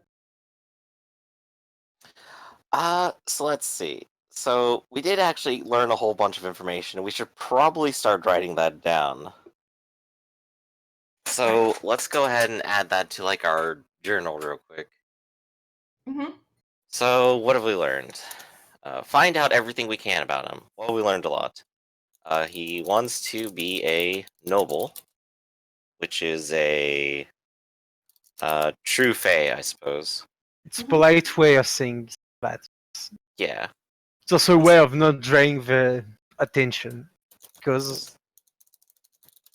So let's see. So we did actually learn a whole bunch of information, and we should probably start writing that down. So let's go ahead and add that to like our journal real quick. Mm-hmm. So what have we learned? Find out everything we can about him. Well, we learned a lot. He wants to be a noble, which is a true fae, I suppose. It's a polite way of saying that. Yeah. It's also a way of not draining the attention, because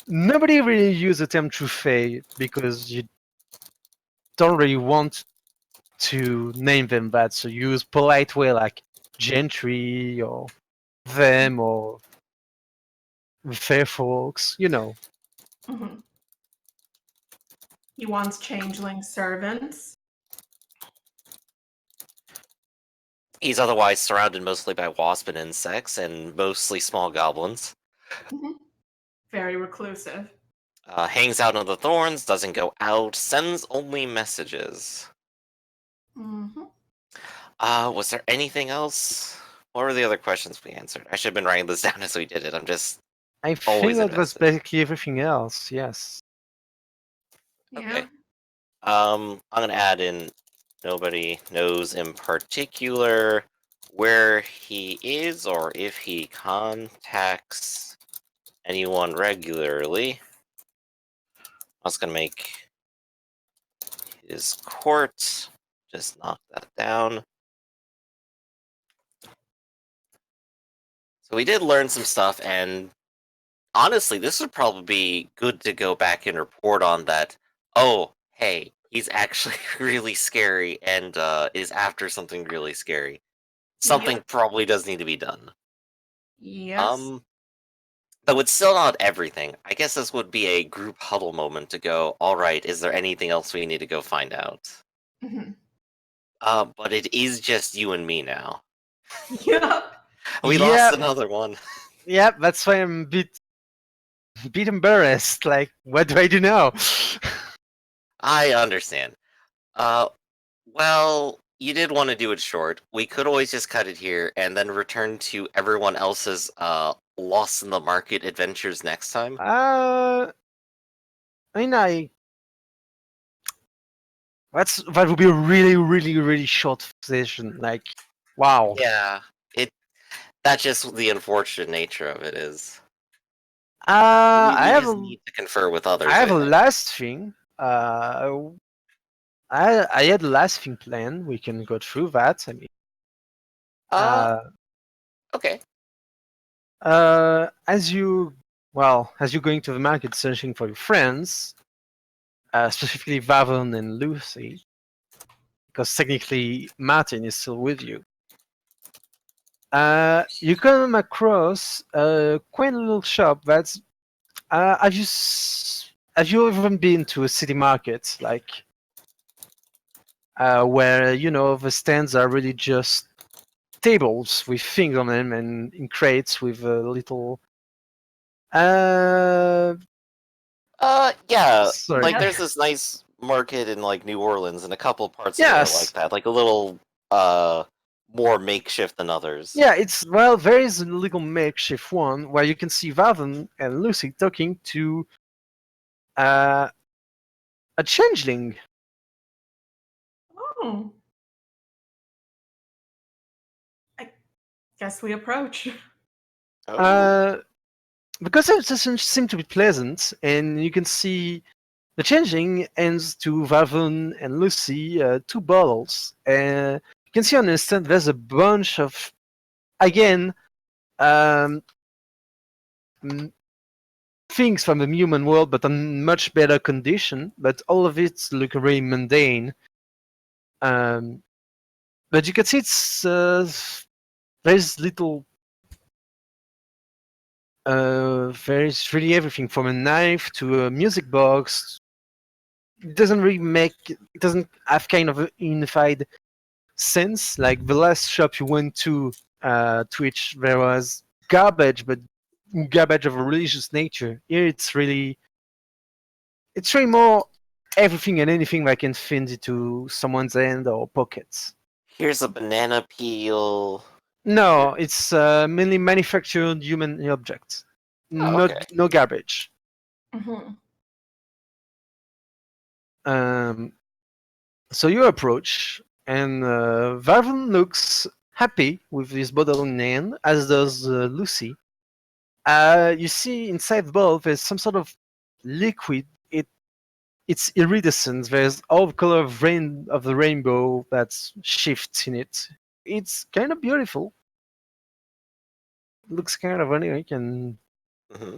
nobody really uses the term true fae because you don't really want to name them that. So you use polite way like gentry or them or fair folks. Mm-hmm. He wants changeling servants. He's otherwise surrounded mostly by wasp and insects, and mostly small goblins. Mm-hmm. Very reclusive. Hangs out on the thorns, doesn't go out, sends only messages. Mm-hmm. Was there anything else? What were the other questions we answered? I should have been writing this down as we did it. I'm just I think always that was invested. basically everything else. Yes. Okay. Yeah. I'm gonna add in nobody knows in particular where he is or if he contacts anyone regularly. I was gonna make his court. Just knock that down. So we did learn some stuff, and honestly, this would probably be good to go back and report on that. Oh, hey, he's actually really scary and is after something really scary. Something Yep. probably does need to be done. Yes. Though it's still not everything. I guess this would be a group huddle moment to go, alright, is there anything else we need to go find out? Mm-hmm. But it is just you and me now. Yep. We lost another one. Yeah, that's why I'm a bit bit embarrassed. Like, what do I do now? I understand. Uh, well, you did want to do it short. We could always just cut it here and then return to everyone else's lost in the market adventures next time. I mean, that would be a really, really, really short session. Like, wow. Yeah, that's just the unfortunate nature of it is. I We have just a, need to confer with others, I have I a think. last thing. I had a last thing planned. We can go through that. I mean, Uh, okay. as you're going to the market searching for your friends, specifically Vavon and Lucy, because technically Martin is still with you. You come across a quaint little shop that's. Have you ever been to a city market, like where the stands are really just tables with things on them and in crates with a little. Yeah, Sorry. like there's this nice market in like New Orleans and a couple parts of it are like Yes. that, like a little more makeshift than others. Yeah, there is a little makeshift one where you can see Vavan and Lucy talking to uh, a changeling. Oh. I guess we approach. Oh. Because it doesn't seem to be pleasant, and you can see the changeling hands to Vavan and Lucy two bottles. You can see on the stand there's a bunch of, again, um, things from the human world, but in much better condition. But all of it look very mundane. But you can see there's little. There's really everything from a knife to a music box. It doesn't have kind of a unified sense. Like the last shop you went to which there was garbage, but garbage of a religious nature. Here it's really more everything and anything that can fit into someone's hand or pockets. Here's a banana peel. No, it's mainly manufactured human objects. Oh, okay. No garbage. Mhm. Um, so you approach, and Varvan looks happy with this bottle in hand, as does Lucy. You see inside the bottle there's some sort of liquid. It's iridescent. There's all the color of the rainbow that shifts in it. It's kind of beautiful. Looks kind of unique, and Hmm.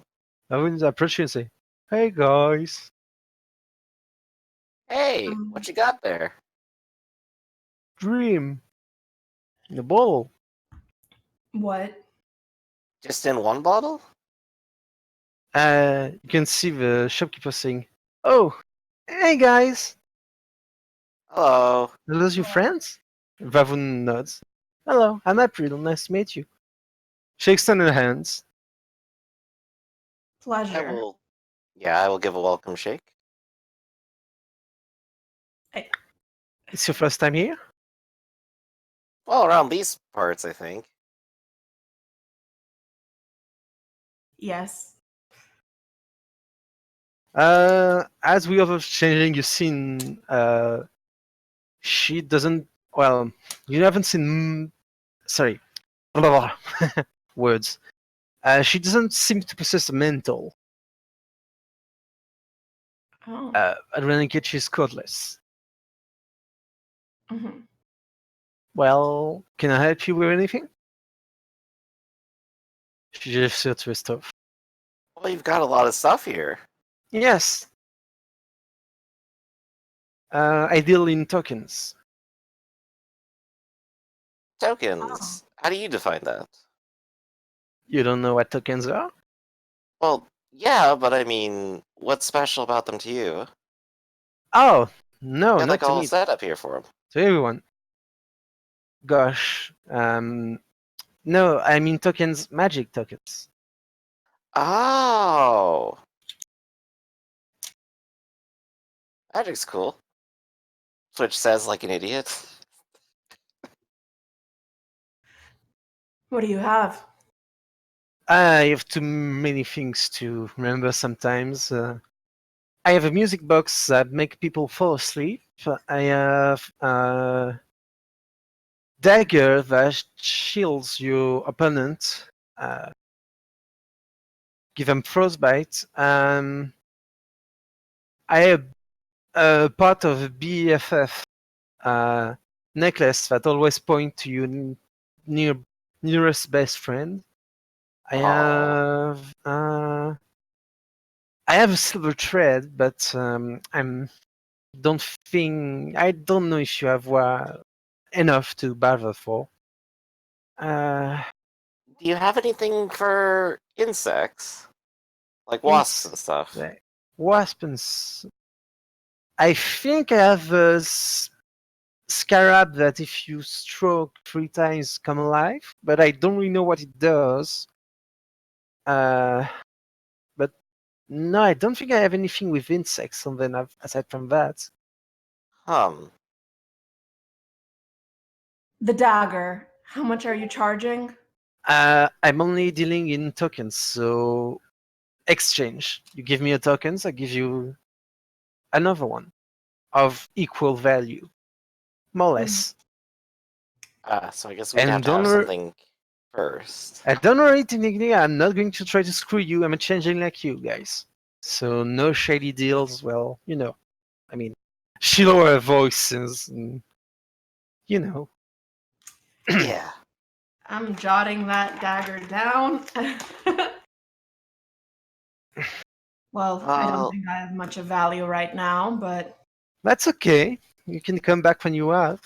I would approach you and say, "Hey guys, Hey, Um, what you got there? dream in the bottle." What? Just in one bottle? You can see the shopkeeper saying, "Oh, hey guys, Hello. are those your friends?" Vavun nods. "Hello, I'm April. Nice to meet you." Shakes on her hands. I Pleasure. will. Yeah, I will give a welcome shake. I, It's your first time here? Well, around these parts, I think. yes. As we have changing, you've seen she doesn't. Well, you haven't seen. Sorry, words. She doesn't seem to possess a mental. Oh. Adrenaline she's cordless. Mhm. Well, can I help you with anything? She just to her stuff. Well, you've got a lot of stuff here. Yes. I deal in tokens. Tokens. How do you define that? You don't know what tokens are? Well, yeah, but I mean, what's special about them to you? Oh, no, Got not like a to whole me. setup here for them. To everyone. Gosh. No, I mean tokens, magic tokens. Oh, magic's cool. Switch says like an idiot. What do you have? I have too many things to remember sometimes. I have a music box that make people fall asleep. I have a dagger that shields your opponent, uh, give them frostbite. I have a part of a BFF necklace that always point to your near nearest best friend. I Aw. have I have a silver thread, but I don't know if you have enough to bother for. Uh, Do you have anything for insects? Like wasps and it's stuff? wasps. I think I have a scarab that if you stroke 3 times come alive, but I don't really know what it does. But no, I don't think I have anything with insects on them aside from that. Hum. The dagger. How much are you charging? I'm only dealing in tokens, so exchange. You give me a tokens, I give you another one of equal value, more or less. So I guess we'd have And to have something first. don't worry, technically, I'm not going to try to screw you. I'm a changeling like you guys, so no shady deals. Well, I mean, she lower her voices, and you know. Yeah. I'm jotting that dagger down. Well, I don't Well, think I have much of value right now, but That's okay. You can come back when you are.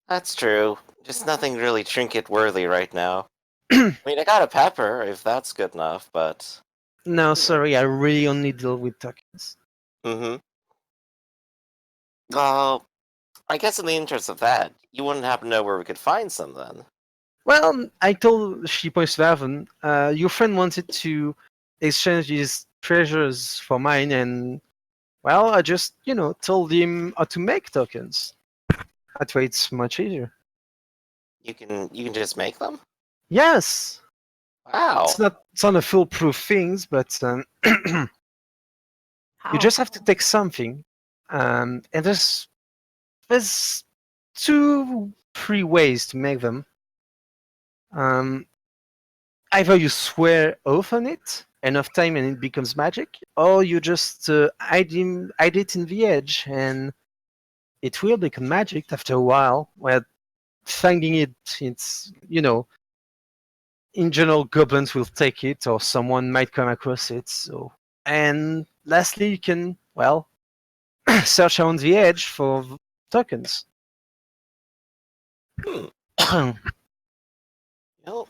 that's true. Just nothing really trinket worthy right now. I mean, I got a pepper, if that's good enough, but. No, sorry, I really only deal with tokens. Mm-hmm. Well, I guess in the interest of that, you wouldn't happen to know where we could find some then. Well, I told she points to Avon, your friend wanted to exchange his treasures for mine, and well, I just, told him how to make tokens. That way it's much easier. You can just make them? Yes! Wow. It's not a foolproof things, but you how? just have to take something. And there's two, three ways to make them. Either you swear oath on it enough time and it becomes magic, or you just hide it in the edge and it will become magic after a while. Where finding it's in general goblins will take it or someone might come across it. So and lastly, you can search around the edge for tokens. Hmm. Well,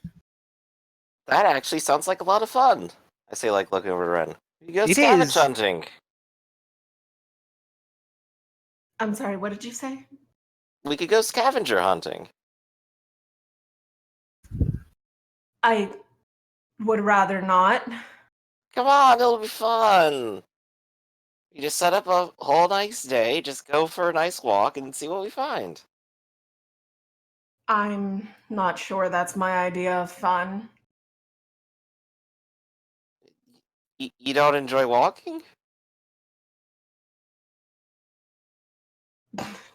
that actually sounds like a lot of fun. I say, like, looking over to Ren. You go It scavenge is. hunting. I'm sorry, what did you say? We could go scavenger hunting. I would rather not. Come on, it'll be fun. You just set up a whole nice day, just go for a nice walk and see what we find. I'm not sure that's my idea of fun. You don't enjoy walking?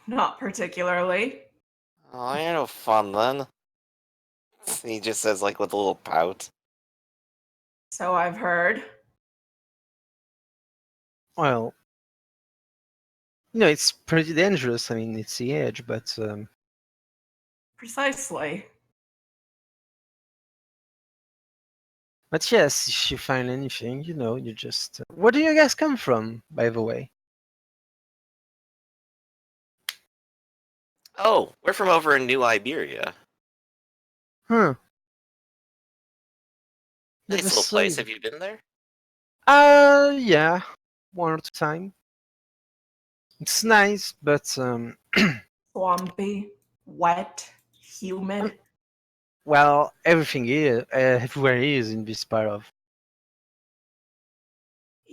Not particularly. Oh, I ain't no fun then. He just says, like, with a little pout. So I've heard. Well, it's pretty dangerous. I mean, it's the edge, but Precisely. yes, if you find anything, you just. Where do you guys come from, by the way? Oh, we're from over in New Iberia. Huh. Never Nice little saw place. you. Have you been there? Yeah, one or two time. It's nice, but Swampy, wet, humid. everything is everywhere is in this part of.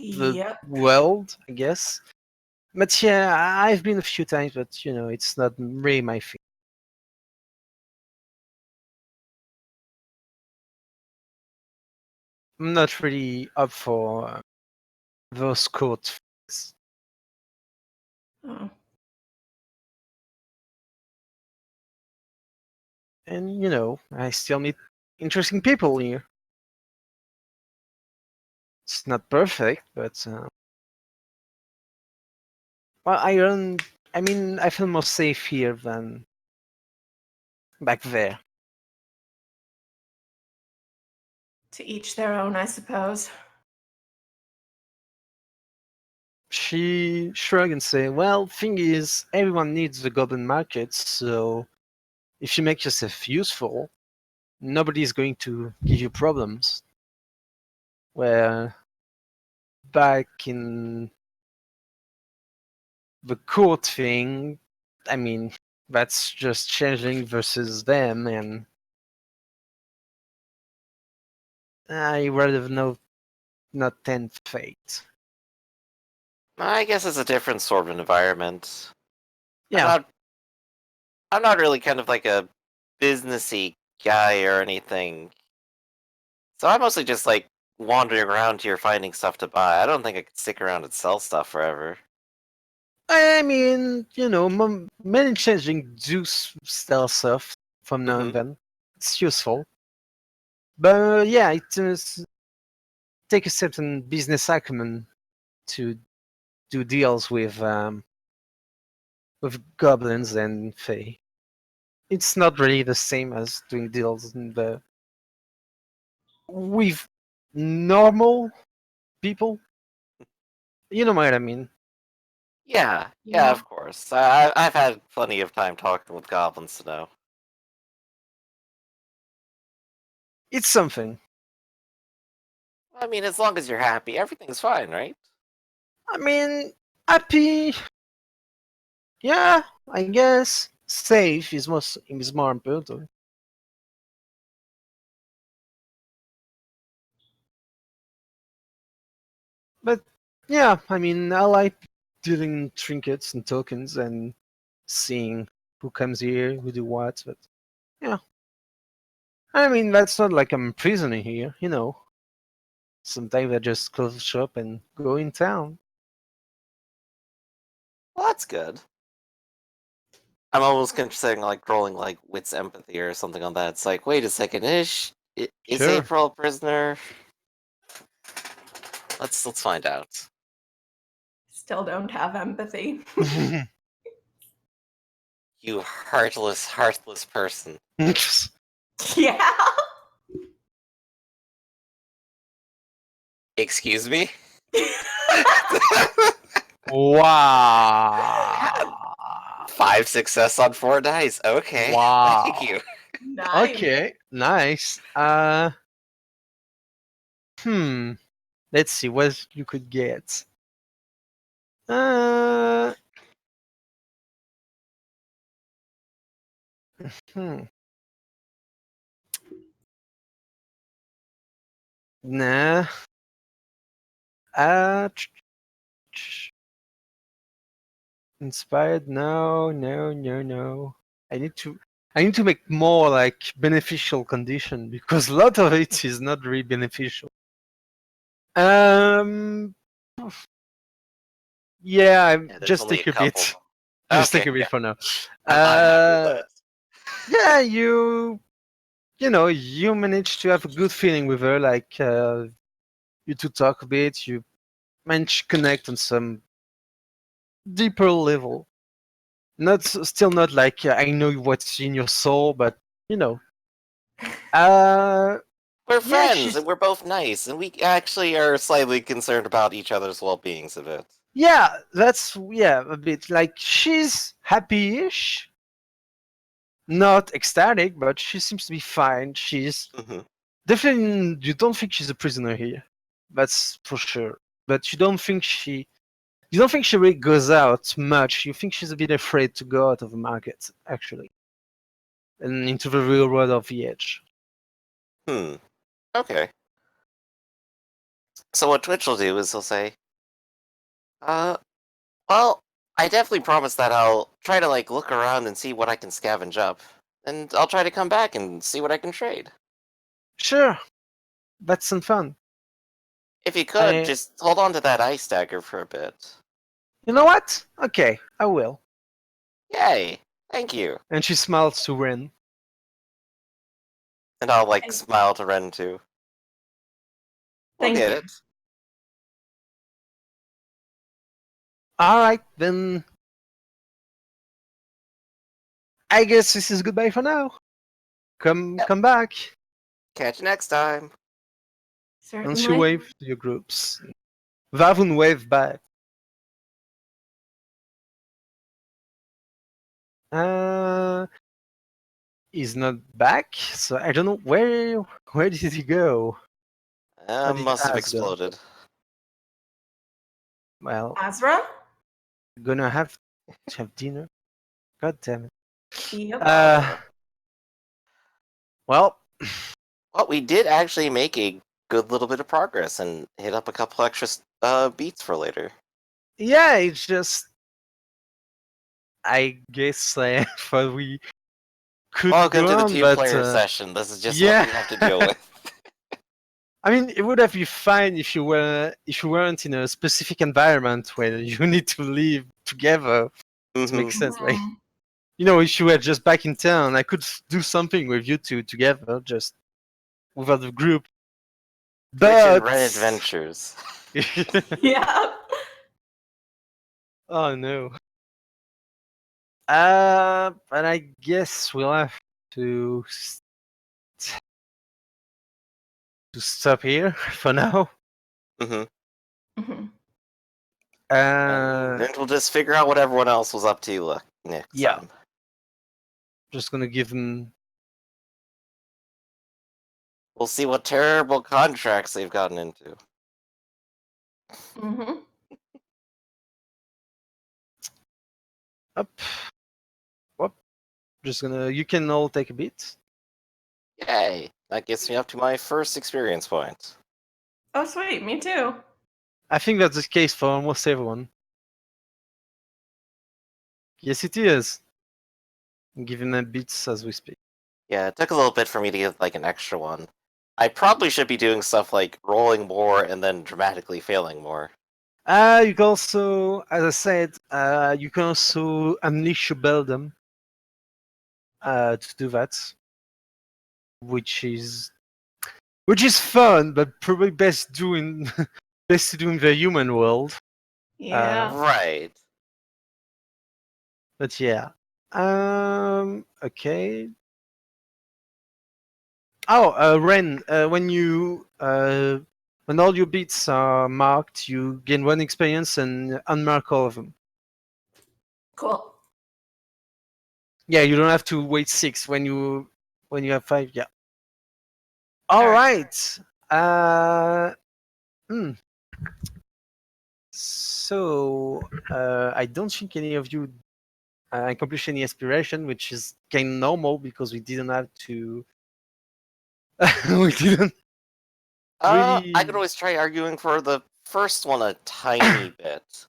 the Yep. world, I guess. But yeah, I've been a few times, but it's not really my thing. I'm not really up for those court things. Oh. And I still meet interesting people here. It's not perfect, but well, I feel more safe here than back there. To each their own, I suppose. She shrugged and said, "Well, thing is, everyone needs the goblin market, so if you make yourself useful, nobody's going to give you problems." Where back in the court thing, that's just Changeling versus them, and I rather not tempt fate. I guess it's a different sort of environment. I'm Yeah, not. I'm not really kind of like a businessy guy or anything. So I'm mostly just like wandering around here finding stuff to buy. I don't think I could stick around and sell stuff forever. many Changeling do sell stuff from now and Mhm. then. It's useful. But yeah, it take a certain business acumen to do deals with goblins and fae. It's not really the same as doing deals with normal people. You know what I mean? Yeah, Yeah. of course. I've had plenty of time talking with goblins to know. It's something. I mean, as long as you're happy, everything's fine, right? I mean, happy. Yeah, I guess safe is more important. But yeah, I like dealing trinkets and tokens and seeing who comes here, who do what. But yeah, that's not like I'm a prisoner here. Sometimes I just close the shop and go in town. Well, that's good. I'm almost considering like rolling like wits empathy or something on that. It's like, wait a second, is Sure. April a prisoner? Let's find out. Still don't have empathy. You heartless person. Yeah. Excuse me? Wow. 5 success on 4 dice. Okay. Wow. Thank you. Nice. Okay, nice. Let's see what you could get. Uh, hmm. Nah. Inspired? No, no, no, no. I need to make more like beneficial condition because a lot of it is not really beneficial. Um. Yeah, Yeah, there's just only take a a bit. couple. Just take Okay, a bit yeah. for now. I'm happy with that. Yeah, you managed to have a good feeling with her. Like you two talk a bit. You managed to connect on some deeper level. Still not like I know what's in your soul, but you know. Uh, We're yeah, friends and we're both nice, and we actually are slightly concerned about each other's well-beings a bit. yeah, a bit like she's happy-ish, not ecstatic, but she seems to be fine. She's Hmm. definitely, you don't think she's a prisoner here. That's for sure. But you don't think she really goes out much. You think she's a bit afraid to go out of the market, actually, and into the real world of the edge. Hmm. Okay. So what Twitch will do is he'll say, well, I definitely promise that I'll try to look around and see what I can scavenge up. And I'll try to come back and see what I can trade. Sure, that's some fun. If you could, just hold on to that ice dagger for a bit. You know what? Okay, I will. Yay! Thank you. And she smiles to Ren. And I'll smile to Ren too. We'll Thank get you. it. Alright, then I guess this is goodbye for now. Come back. Catch you next time. And she Certainly. waved to your groups. Vavun waved back. He's not back, so I don't know where did he go? How did Must have Az go? exploded. Well, Azra? gonna have to have dinner. God damn it. Yep. Well, Well, we did actually make a good little bit of progress and hit up a couple extra beats for later. yeah, it's just I guess I thought we could Welcome go to the on, two-player but session. This is just yeah. what we have to deal with. I mean, it would have been fine if you weren't in a specific environment where you need to live together. It makes sense. Like, if you were just back in town, I could do something with you two together, just without the group. Twitch and But Ren Adventures. Yeah. oh no. But I guess we'll have to stop here for now. Mm-hmm. Mhm. And then we'll just figure out what everyone else was up to next Yeah. time. Just gonna give them. We'll see what terrible contracts they've gotten into. Mhm. Up. Whoop. Just gonna. You can all take a beat. Yay! That gets me up to my first experience point. Oh, sweet. Me too. I think that's the case for almost everyone. Yes, it is. I'm giving them beats as we speak. Yeah, it took a little bit for me to get an extra one. I probably should be doing stuff like rolling more and then dramatically failing more. You can also, as I said, you can also unleash your beldam to do that, which is fun, but probably best to do in the human world. Yeah. Right. But yeah, okay. Oh, Ren, when all your beats are marked, you gain 1 experience and unmark all of them. Cool. Yeah, you don't have to wait 6 when you have 5. Yeah. All Alright. right. So I don't think any of you accomplished any aspiration, which is kind of normal because we didn't have to. We didn't. Really. I could always try arguing for the first one a tiny bit.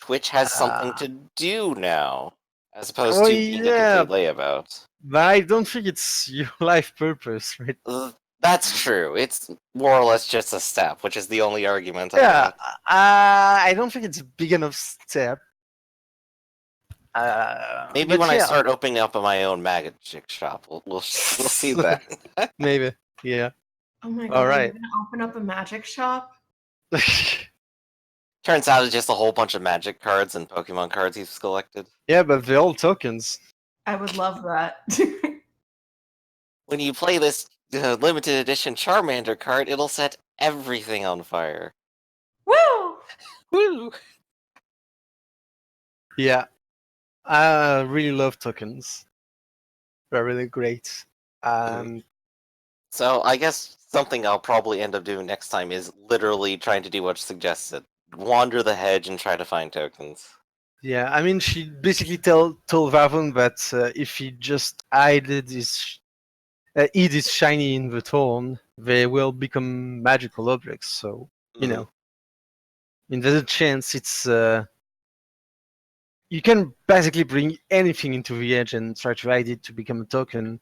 Twitch has something to do now, as opposed to being a yeah, complete layabout. but I don't think it's your life purpose, right? That's true. It's more or less just a step, which is the only argument I Yeah, got. I don't think it's a big enough step. Maybe but when I yeah, start opening up my own magic shop, we'll see that. maybe, yeah. Oh my god. All You're right. gonna open up a magic shop? Turns out it's just a whole bunch of magic cards and Pokemon cards he's collected. Yeah, but they're all tokens. I would love that. When you play this limited edition Charmander card, it'll set everything on fire. Woo! Woo! Yeah, I really love tokens. They're really great. So I guess something I'll probably end up doing next time is literally trying to do what's suggested. Wander the hedge and try to find tokens. Yeah, I mean, she basically told Vavun that if he just eat his shiny in the thorn, they will become magical objects. So You Mhm. know, I mean, there's a chance it's you can basically bring anything into the edge and try to hide it to become a token.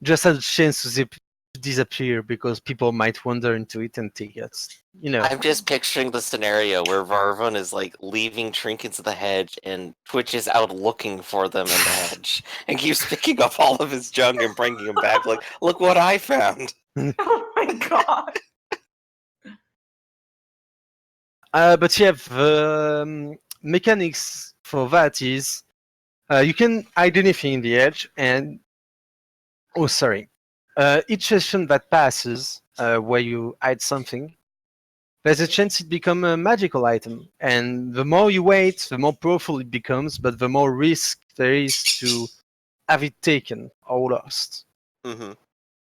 Just has a chance to disappear because people might wander into it and take it. You know. I'm just picturing the scenario where Varvon is like leaving trinkets of the hedge and Twitch is out looking for them in the hedge and keeps picking up all of his junk and bringing them back. Like, look what I found. Oh my god. But yeah, the mechanics for that is you can hide anything in the edge, and oh, sorry, each session that passes where you hide something, there's a chance it become a magical item, and the more you wait, the more powerful it becomes, but the more risk there is to have it taken or lost. Hmm.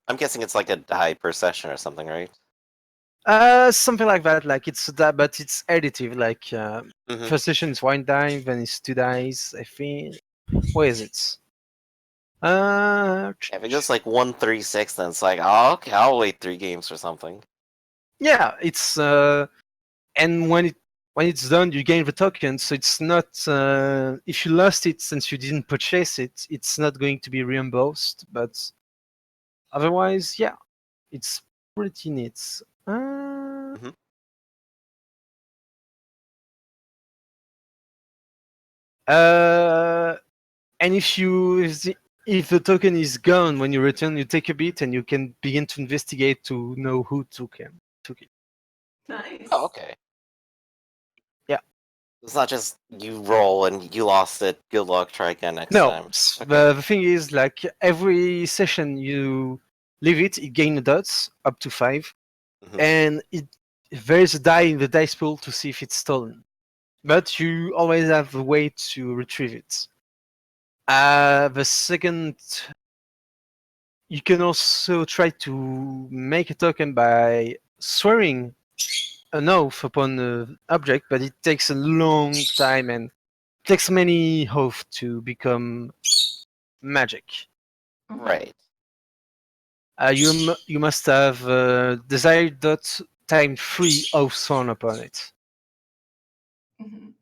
I'm guessing it's like a die per session or something, right? Something like that. Like it's that, but it's additive. Like Hmm. first session is one die, then it's two dice. I think. Where is it? If it goes like 1-3-6, then it's like, oh, okay, I'll wait 3 games or something. Yeah, it's and when it's done, you gain the token. So it's not if you lost it since you didn't purchase it, it's not going to be reimbursed. But otherwise, yeah, it's pretty neat. Mhm. Uh, and if the token is gone when you return, you take a bit and you can begin to investigate to know who took it. Nice. Oh, okay. Yeah. It's not just you roll and you lost it. Good luck. Try again next No, time. Okay. the thing is, like every session you leave it, it gains dots up to 5, Mhm. and there's a die in the dice pool to see if it's stolen. But you always have a way to retrieve it. The second, you can also try to make a token by swearing an oath upon an object, but it takes a long time and takes many oaths to become magic. Mhm. Right. You must have desired dot time 3 oaths thrown upon it. Mhm.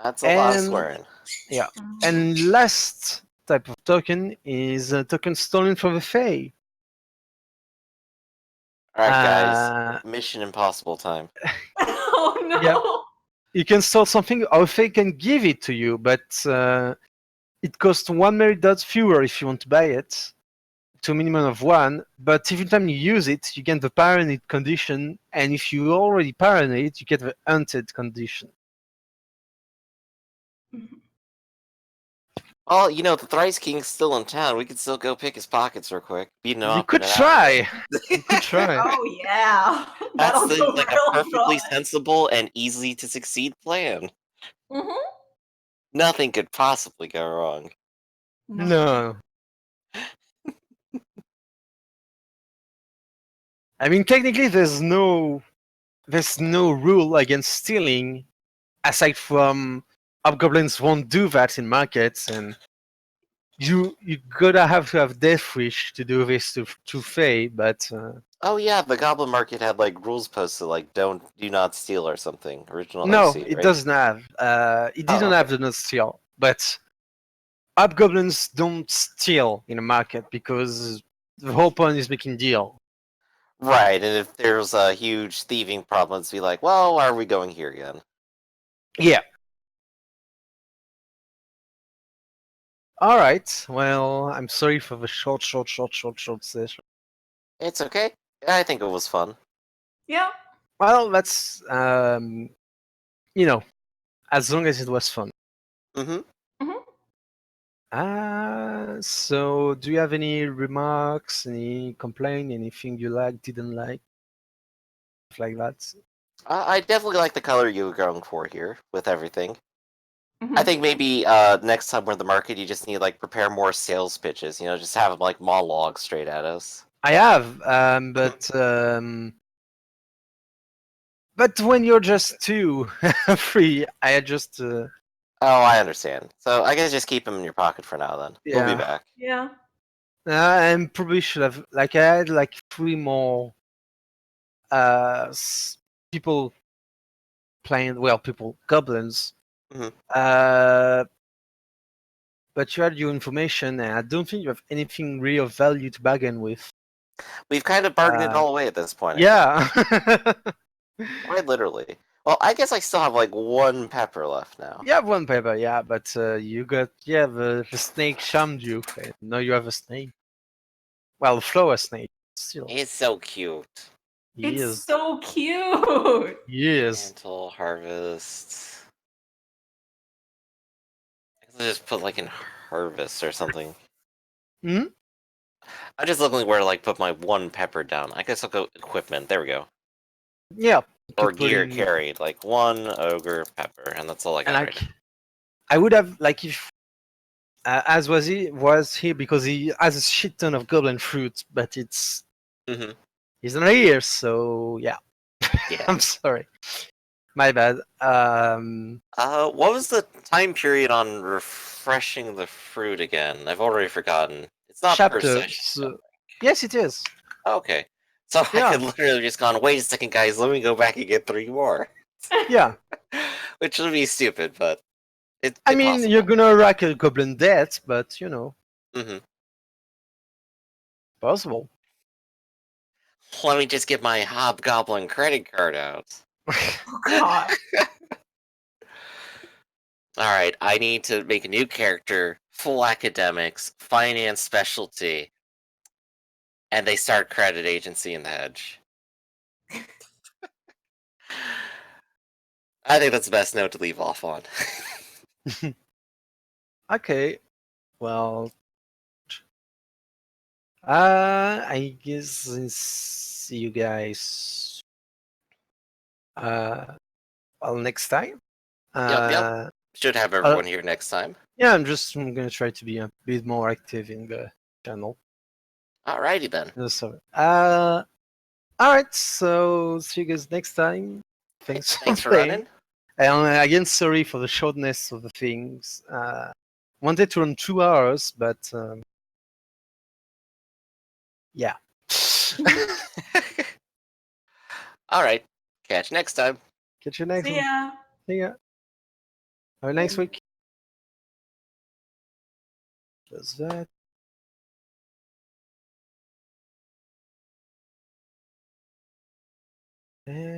That's a lot of And swearing. yeah, Mhm. and last type of token is a token stolen from the Fae. All right, guys. Uh, Mission Impossible time. Oh no. yeah, you can store something, or Fae can give it to you, but it costs 1 merit dot fewer if you want to buy it, to a minimum of 1. But every time you use it, you get the paranoid condition, and if you already paranoid, you get the hunted condition. Mhm. Well, you know, the Thrice King's still in town. We could still go pick his pockets real quick. Beat him You up could in an alleyway. try. You could try. Oh yeah. That's That'll the, go like a real perfectly good. sensible and easy to succeed plan. Mhm. Nothing could possibly go wrong. No. I mean, technically, there's no rule against stealing, aside from hobgoblins won't do that in markets, and you gotta have to have death wish to do this to Fae, but Oh yeah, the Goblin Market had like rules posted like do not steal or something. Original no, OC, it right? doesn't have. It Oh, didn't okay. have the not steal, but hobgoblins don't steal in a market because the whole point is making deal. Right, and if there's a huge thieving problem, it's be like, well, why are we going here again? Yeah. All right. Well, I'm sorry for the short session. It's okay. I think it was fun. Yeah. Well, that's you know, as long as it was fun. Mm-hmm. Mhm. So do you have any remarks, any complaint, anything you like, didn't like, stuff like that? I definitely like the color you were going for here with everything. I Mhm. think maybe next time we're in the market, you just need like prepare more sales pitches. You know, just have them like monologue straight at us. I have, but when you're just two, three, I just Oh, I understand. So I guess just keep them in your pocket for now. Then we'll be yeah. back. Yeah. And probably should have like I had like 3 more people playing, well, people, goblins. Mhm. But you had your information, and I don't think you have anything really of value to bargain with. We've kind of bargained it all away at this point. Yeah. Quite literally. Well, I guess I still have like 1 pepper left now. You have 1 paper, yeah, but you got, yeah, the snake charmed you. And now you have a snake. Well, a flower snake, still. He's so cute. He It's is. so cute. He is. Mantle harvest. I guess I just put like in harvest or something. Hmm? I'm just looking where to like put my 1 pepper down. I guess I'll go equipment. There we go. Yeah. Or keep gear putting- carried. Like 1 ogre pepper, and that's all I And got right like, now. I would have, like, if as was here because he has a shit ton of goblin fruit, but he's not here, so yeah. Yeah. I'm sorry, my bad. What was the time period on refreshing the fruit again? I've already forgotten. It's not per Chapter. session. So, yes, it is. Okay. So I Yeah. could literally just gone, wait a second, guys, let me go back and get 3 more. Yeah. Which would be stupid, but it's I mean, you're gonna rack a goblin debt, but you know, possible. Let me just get my hobgoblin credit card out. Oh god. Alright, I need to make a new character, full academics, finance specialty, and they start credit agency in the hedge. I think that's the best note to leave off on. Okay. Well, I guess see you guys. Well, next time. Yep. Should have everyone here next time. Yeah, I'm gonna try to be a bit more active in the channel. Alrighty then. So, alright, so see you guys next time. Thanks for playing. running. And again, sorry for the shortness of the things. Wanted to run 2 hours, but yeah. Alright. Catch you next time. Catch you next See one. ya. See ya. Have a nice week. Does that. And